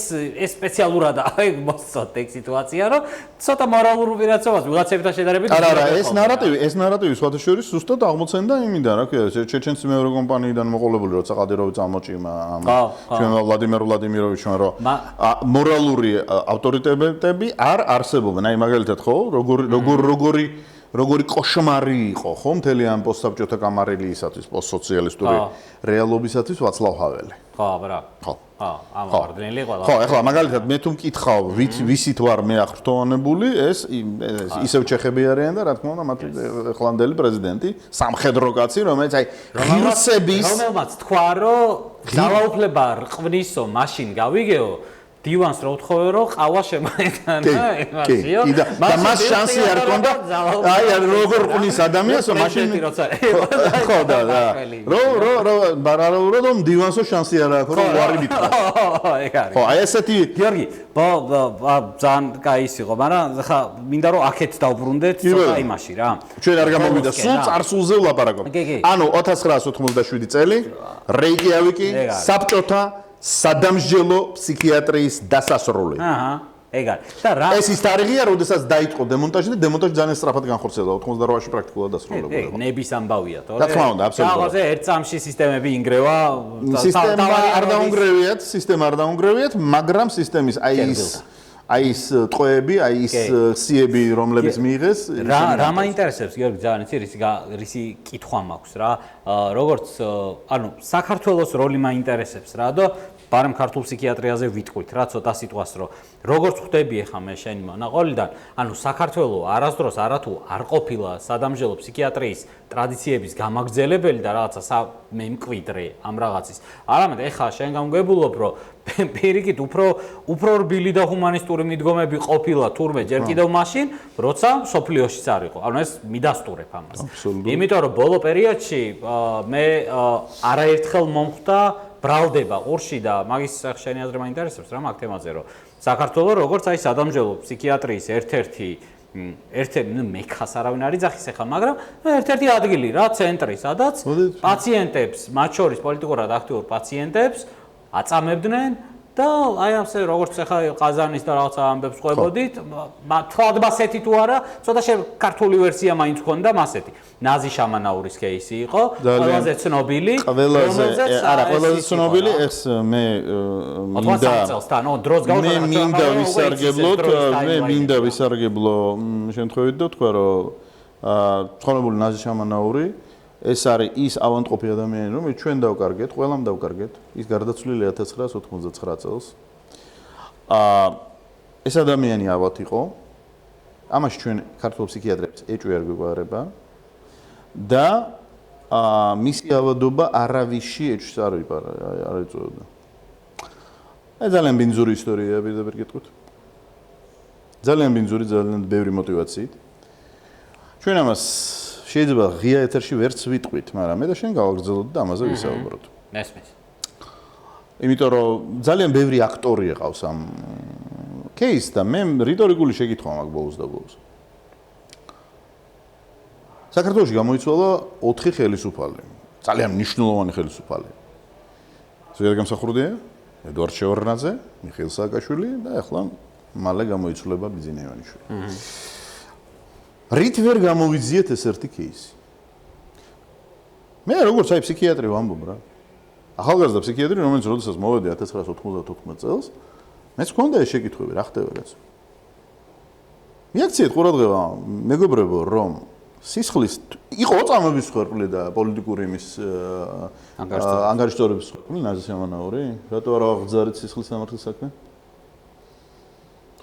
სპეციალურად აი მოსწოთ ეგ სიტუაცია, რომ ცოტა მორალურ უპირატესობას ვიღაცებთან შედარებით არა, ეს ნარატივი სხვათა შორის ზუსტად აღმოცენდა იმიდან, რა ქვია, ჩეჩენცის მეორე კომპანიიდან მოყოლებული, როცა ყადიროვი წამოჭიმა ამ ჩვენ ვლადიმერ ვლადიმიროვიჩმა რომ მორალური ავტორიტეტები არ არსებობენ. აი მაგალითად ხო, როგორი კოშმარი იყო ხო მთელი ამ პოსტსაბჭოთა კამარილიისათვის, პოსტსოციალისტური რეალობისათვის ვაცლავ ჰაველი. ხო, აბა. ხო. ამ ვარდნელი ყველა. ხო, ახლა მაგალითად მე თუ მკითხავ, ვისით ვარ მე ახრთოვანებული, ეს ისევ ჩეხები არიან და რა თქმა უნდა მათი ახლანდელი პრეზიდენტი, სამხედრო კაცი, რომელიც აი ღირსების რომელმაც თქვა, რომ ძალაუფლება რყვნისო, მაშინ გავიგეო დივანს რა უთხოვე რომ ყავა შემაეტანა იმაშიო და მას შანსი არ ჰქონდა აი როგორ ყნის ადამიანს მაშინ ხო და რომ დივანსო შანსი არ აქვს რომ უარი მითხრა ხო აი ესეთი გიორგი ძალიან კაის იყო მაგრამ ხა მინდა რომ აქეთ დავბრუნდეთ ცოტა იმაში რა ჩვენ არ გამოვიდა სულ წარსულზე ვლაპარაკობ ანუ 1997 წელი რეიკიავიკი საბჭოთა სადამსჯელო ფსიქიატრიის დასასრული. ეგ არის. და რა ეს ის თარიღია, როდესაც დაიწყო დემონტაჟი და დემონტაჟი ძალიან სწრაფად განხორციელდა 88-ში პრაქტიკულად დასრულებოდა. ნების ამბავია, თორე. რა თქმა უნდა, აბსოლუტურად. რაღაცე ერთ წამში სისტემები ინგრევა, სისტემა არ დაუნგრევიათ, მაგრამ სისტემის აი ეს ტყვეები, აი ეს ხსიები, რომლებიც მიიღეს, რა მაინტერესებს გიორგი ძალიან რისი კითხვა მაქვს რა. როგორც ანუ საქართველოს როლი მაინტერესებს რა და ბარემ ქართულ ფსიქიატრიაზე ვიტყვით რა ცოტა სიტყვას რომ როგორც ხვდები ახლა მე შენი მონაყოლიდან ანუ საქართველოს არასდროს არათუ არ ყოფილა სადამსჯელო ფსიქიატრიის ტრადიციების გამაგრძელებელი და რაღაცა მე მკვიდრე ამ რაღაცის არამედ ახლა შენ გამგებულობ რომ პირიქით უფრო რბილი და ჰუმანისტური მიდგომები ყოფილა თურმე ჯერ კიდევ მაშინ როცა სოფლიოშიც არ იყო ანუ ეს მიდასტურებ ამას იმიტომ რომ ბოლო პერიოდში მე არაერთხელ მომხვდა ბრალდება ყურში და მაგის შენი აზრი მაინტერესებს რა მაგ თემაზე რომ საქართველოს როგორც აი სადამსჯელო ფსიქიატრიის ერთ-ერთი მექას არავინ არ იძახის ახლა მაგრამ ერთ-ერთი ადგილი რა ცენტრი სადაც პაციენტებს მათ შორის პოლიტიკურად აქტიურ პაციენტებს აწამებდნენ და აი ამზე როგორც ახლა ყაზანის და რაღაცა ამბებს ყვებოდით თქვათ მასეთი თუ არა ცოტა ქართული ვერსია მაინც ქონდა მასეთი ნაზი შამანაურის кейსი იყო ყველაზე ცნობილი ყველაზე ცნობილი ეს მე მინდა ვისარგებლო შემთხვევით და თქვა რომ ცხოვრებული ნაზი შამანაური ეს არის ის ავანტყოფი ადამიანი, რომელიც ჩვენ დავკარგეთ, ყველამ დავკარგეთ. ის გარდაცვლილი 1999 წელს. ეს ადამიანი ავად იყო. ამაში ჩვენ ქართულ ფსიქიატრებს ეჭვი არ გვიგვარება და მისი ავადობა არავისში ეჭვს არ იწვევდა. ეს ძალიან ბინძური ისტორიაა, პირდაპირ გეტყვით. ძალიან ბინძური, ძალიან ბევრი мотивაციით. ჩვენ ამას შეიძლება ღია ეთერში ვერც ვიტყვით, მაგრამ მე და შენ გავაგრძელოთ და ამაზე ვისაუბროთ. მესმის. იმიტომ რომ ძალიან ბევრი აქტორი ეყავს ამ кейს და მე რიტორიკული შეკითხვა მაქვს ბოლოს და ბოლოს. საქართველოში გამოიცვალა 4 ხელისუფალი, ძალიან მნიშვნელოვანი ხელისუფალი. ზოგადად გამსახურდია ედვარდ შევარდნაძე, მიხეილ სააკაშვილი და ახლა მალე გამოიცვლება ბიძინა ივანიშვილი. რით ვერ გამოვიძიეთ ეს ერთი кейსი. მე როგორც აი ფსიქიატრი ვამბობ რა. ახალგაზრდა ფსიქიატრი, რომელიც როდესაც მოვედი 1994 წელს, მეც მქონდა ეს შეკითხვები, რა ხდება რაც. მიაქციეთ ყურადღება, მეგობრებო, რომ სისხლის იყო წამების ხერხული და პოლიტიკური იმის ანგარიშტორების ხერხული ნაზი შამანაური, რატო არ აღძარით სისხლის სამართლის საქმე?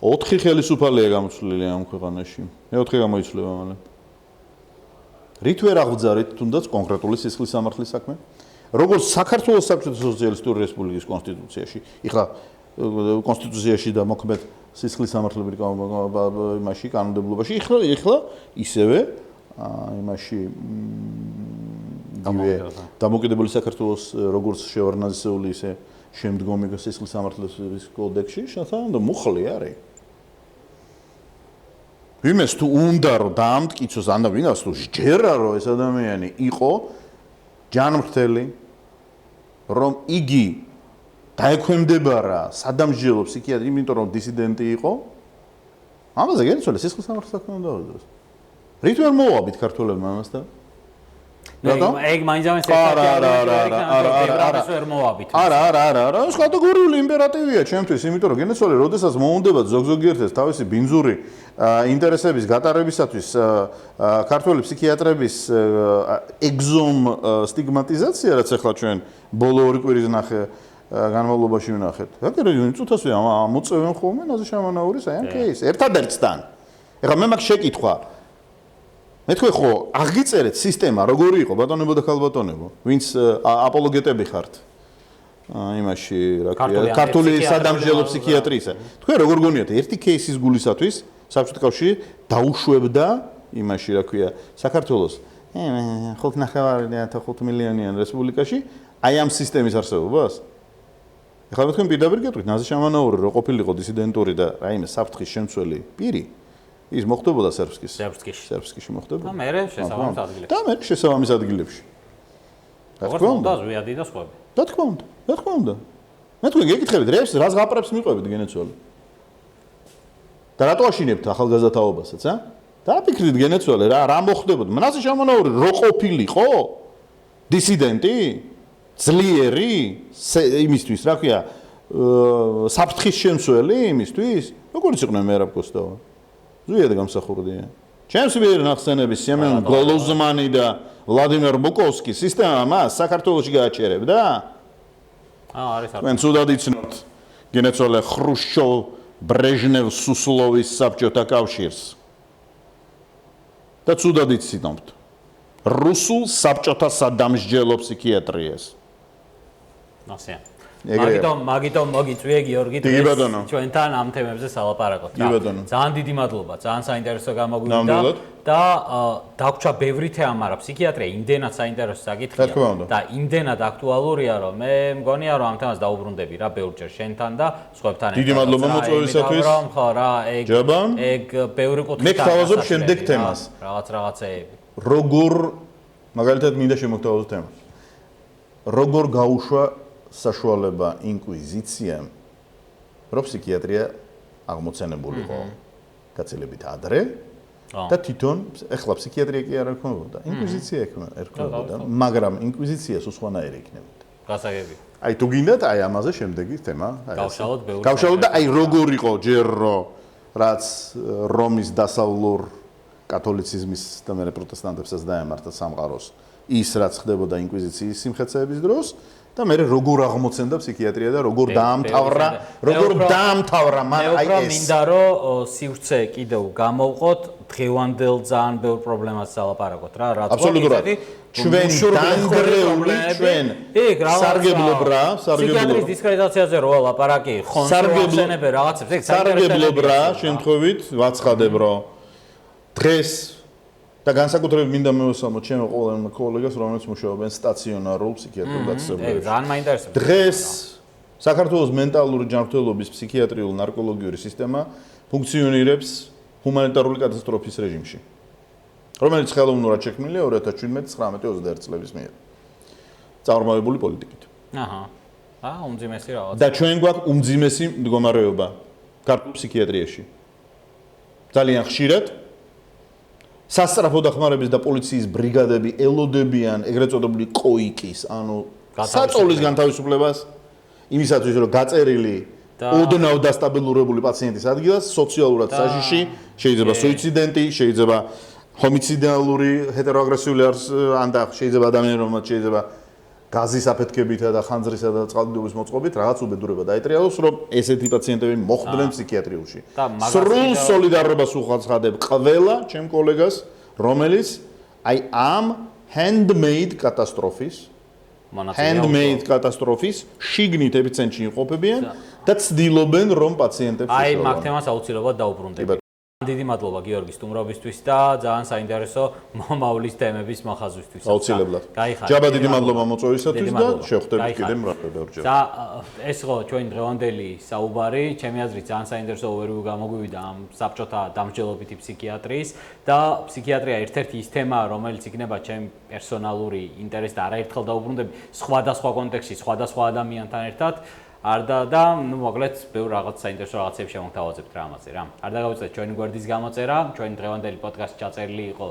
4 ხელისუფალია გამოცვლილი ამ ქვეყანაში. მე 4 გამოიცვლება მალე. რით ვერ აღძარით თუნდაც კონკრეტული სისხლის სამართლის საქმე? როგორც საქართველოს საბჭოთა სოციალისტური რესპუბლიკის კონსტიტუციაში, ეხლა კონსტიტუციაში და მოქმედ სისხლის სამართლების იმაში კანონმდებლობაში, ეხლა ისევე იმაში დამოუკიდებელი საქართველოს როგორც შევარდნაძისეული ისე შემდგომი სისხლის სამართლების კოდექსში შეთანხმდა მუხლი არის. ვიმეს თუ უნდა რომ დაამტკიცოს ან და ვინას თუ შეერა რომ ეს ადამიანი იყო ჯანმრთელი რომ იგი დაექვემდებარა სადამსჯელო ფსიქიატრი იმიტომ რომ დისიდენტი იყო ამაზე გეცოლა სისხლის სამართლის საქმე უნდა დავიწყოს რით ვერ მოვაბით ქართველებმა ამასთან ეგ მაინც ამას არა ეს კატეგორიული იმპერატივია ჩემთვის იმიტომ რომ გენეცვალე როდესაც მოუნდებათ ზოგ-ზოგიერთს თავისი ბინძური ინტერესების გატარებისათვის ქართველი ფსიქიატრების ეგზომ სტიგმატიზაცია რაც ახლა ჩვენ ბოლო 2 კვირის ნახე განმავლობაში ვნახეთ აკერე წუთას მოწევენ ხოლმე ნაზი შამანაურის აი ამ кейს ერთადერთთან ეხლა მე მაქვს შეკითხვა მე თქვი ხო აღიწერეთ სისტემა როგორი იყო ბატონებო და ქალბატონებო ვინც აპოლოგეტები ხართ იმაში, რა ქვია, ქართული სადამსჯელო ფსიქიატრიისა. თქვენ როგორ გონიათ, ერთი кейსის გულისათვის საბჭოთა კავშირი დაუშვებდა იმაში, რა ქვია, საქართველოს 5.5 მილიონიან რესპუბლიკაში აი ამ სისტემის არსებობას? ეხლა მე თქვენ პირდაპირ გეტყვით, ნაზი შამანაური რო ყოფილიყო დისიდენტური და რაიმე საფრთხის შემცველი პირი, ის მოხდებოდა სერბსკიში მოხდებოდა. და მე შესაბამის ადგილებში. და მე შესაბამის ადგილებში. როგორც უნდა ზვიადი და სხვები. რა თქმა უნდა. მე თქვენ გეკითხებით, რას გაპრებს მიყვებით გენეცვალე? და რატო აშინებთ ახალგაზრდა თაობასაც, ა? დააფიქრეთ გენეცვალე, რა მოხდებოდა? ნაზი შამანაური რო ყოფილიყო დისიდენტი, ძლიერი იმისთვის, რა ქვია, საფრთხის შემცველი იმისთვის, როგორიც იყვნენ მერაბ კოსტავა. ზვიად გამსახურდია. ჩემს მიერ ნახსენების სემენ გოლოზმანი და ვლადიმერ ბუკოვსკი სისტემა მას საქართველოში გააჩერებდა? არის. თქვენ ცუდად იცნობთ გენეცვალე ხრუშჩოვ ბრეჟნევ სუსლოვის საბჭოთა კავშირს. და ცუდად იცნობთ რუსულ საბჭოთა სადამსჯელო ფსიქიატრიას. ასე. მაგიტომ მოგიწვიე გიორგი ჩვენთან ამ თემებზე სალაპარაკოთ. ძალიან დიდი მადლობა, ძალიან საინტერესო გამოგვივიდა და დაგვრჩა ბევრი თემა, მაგრამ ფსიქიატრია იმდენად საინტერესო საკითხია და იმდენად აქტუალურია, რომ მე მგონია, რომ ამ თემას დაუბრუნდები რა ბევრჯერ შენთან და სხვებთან. დიდი მადლობა მოწვევისათვის. ხო რა, ეგ ბევრი კუთხით. მე გთავაზობ შემდეგ თემას. რაღაცეები. როგორ მაგალითად მინდა შემოგთავაზო თემა. როგორ გაუშვა საშუალება ინკვიზიციამ, რომ ფსიქიატრია აღმოცენებულიყო გაცილებით ადრე და თვითონ ეხლა ფსიქიატრია კი არ ერქმებოდა, ინკვიზიცია ერქმებოდა, მაგრამ ინკვიზიციას უსხვანაირი იქნებოდა. გასაგები. აი თუ გინდათ, აი ამაზე შემდეგი თემა, გავშალოთ და აი როგორ იყო ჯერ რაც რომის დასავლურ კათოლიციზმის და მე პროტესტანტებსაც დაემართა სამყაროს, ის რაც ხდებოდა ინკვიზიციის სიმხეცეების დროს და მე როგორ აღმოცენდა ფსიქიატრია და როგორ დაამთავრა მან აი ეს. მინდა რომ სივრცე კიდევ გამოვყოთ დღევანდელ ძალიან ბევრ პრობლემას სალაპარაკოთ რა. აბსოლუტურად. ჩვენ დანგრეული ჩვენ სარგებლობრა, ფსიქიატრის დისკრედიტაციაზე რო ლაპარაკი, ხონსარგებლობ რაღაცებს, ეგ სარგებლობრა შემთხვევით ვაცხადებ რომ დღეს და განსაკუთრებით მინდა მევესალმოთ ჩემო ყველა კოლეგას, რომელიც მუშაობენ სტაციონარულ ფსიქიატრიულ დაწესებულებაში. ძალიან მაინტერესებს. დღეს საქართველოს მენტალური ჯანმრთელობის ფსიქიატრიული ნარკოლოგიური სისტემა ფუნქციონირებს ჰუმანიტარული კატასტროფის რეჟიმში, რომელიც ხელოვნურად შექმნილია 2017-19-21 წლების მიერ. წარმოებული პოლიტიკით. უმძიმესი რაღაც. და ჩვენ გვაქვს უმძიმესი მდგომარეობა ქართულ ფსიქიატრიაში. ძალიან ხშირად სასწრაფო დახმარების და პოლიციის ბრიგადები ელოდებიან ეგრეთ წოდებული კოიკის, ანუ საწოლის განთავისუფლებას იმისათვის, რომ გაწერილი ოდნავ დასტაბილურებული პაციენტის ადგილას სოციალურად საშიში, შეიძლება სუიციდენტი, შეიძლება ჰომიციდალური ჰეტეროაგრესიული ან და შეიძლება ადამიანი, რომელსაც შეიძლება გაზის აფეთქებითა და ხანძრისა და წყალდიდობის მოწყობით რაღაც უბედურება დაეტრიალოს, რომ ესეთი პაციენტები მოხვდნენ ფსიქიატრიულში. სრულ სოლიდარობას უხაცხადებ ყველა ჩემ კოლეგას, რომელიც აი ამ handmade კატასტროფის შიგნით ეპიცენტრში იმყოფებიან და ცდილობენ რომ პაციენტებს აი მაგ თემას აუცილებლად დაუბრუნდები. დიდი მადლობა გიორგი სტუმრობისთვის და ძალიან საინტერესო მომავლის თემების მოხაზვისთვის. აუცილებლად. ჯაბა დიდი მადლობა მოწვევისათვის და შევხვდებით კიდევ ბევრჯერ. და ეს იყო ჩვენი დღევანდელი საუბარი. ჩემი აზრით ძალიან საინტერესო overview გამოგვივიდა ამ საბჭოთა დამსჯელობითი ფსიქიატრიის და ფსიქიატრია ერთ-ერთი ის თემაა, რომელიც იქნება ჩემი პერსონალური ინტერესი და არაერთხელ დაუბრუნდები სხვადასხვა კონტექსტში, სხვადასხვა ადამიანთან ერთად. და მოკლედ ბევრ რაღაც საინტერესო რაღაცებს შემოგთავაზებთ რა ამაზე რა. არ დაგავიწყდეთ ჩვენი გვერდის გამოწერა, ჩვენი დღევანდელი პოდკასტი ჩაწერილი იყო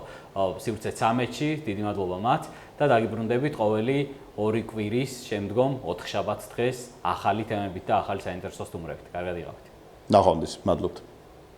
სივრცე 13-ში, დიდი მადლობა მათ და დაგიბრუნდებით ყოველი 2 კვირის შემდგომ 4 შაბათს დღეს ახალი თემებით და ახალი საინტერესო სტუმრებით. კარგად იყავით. ნახვამდის, მადლობთ.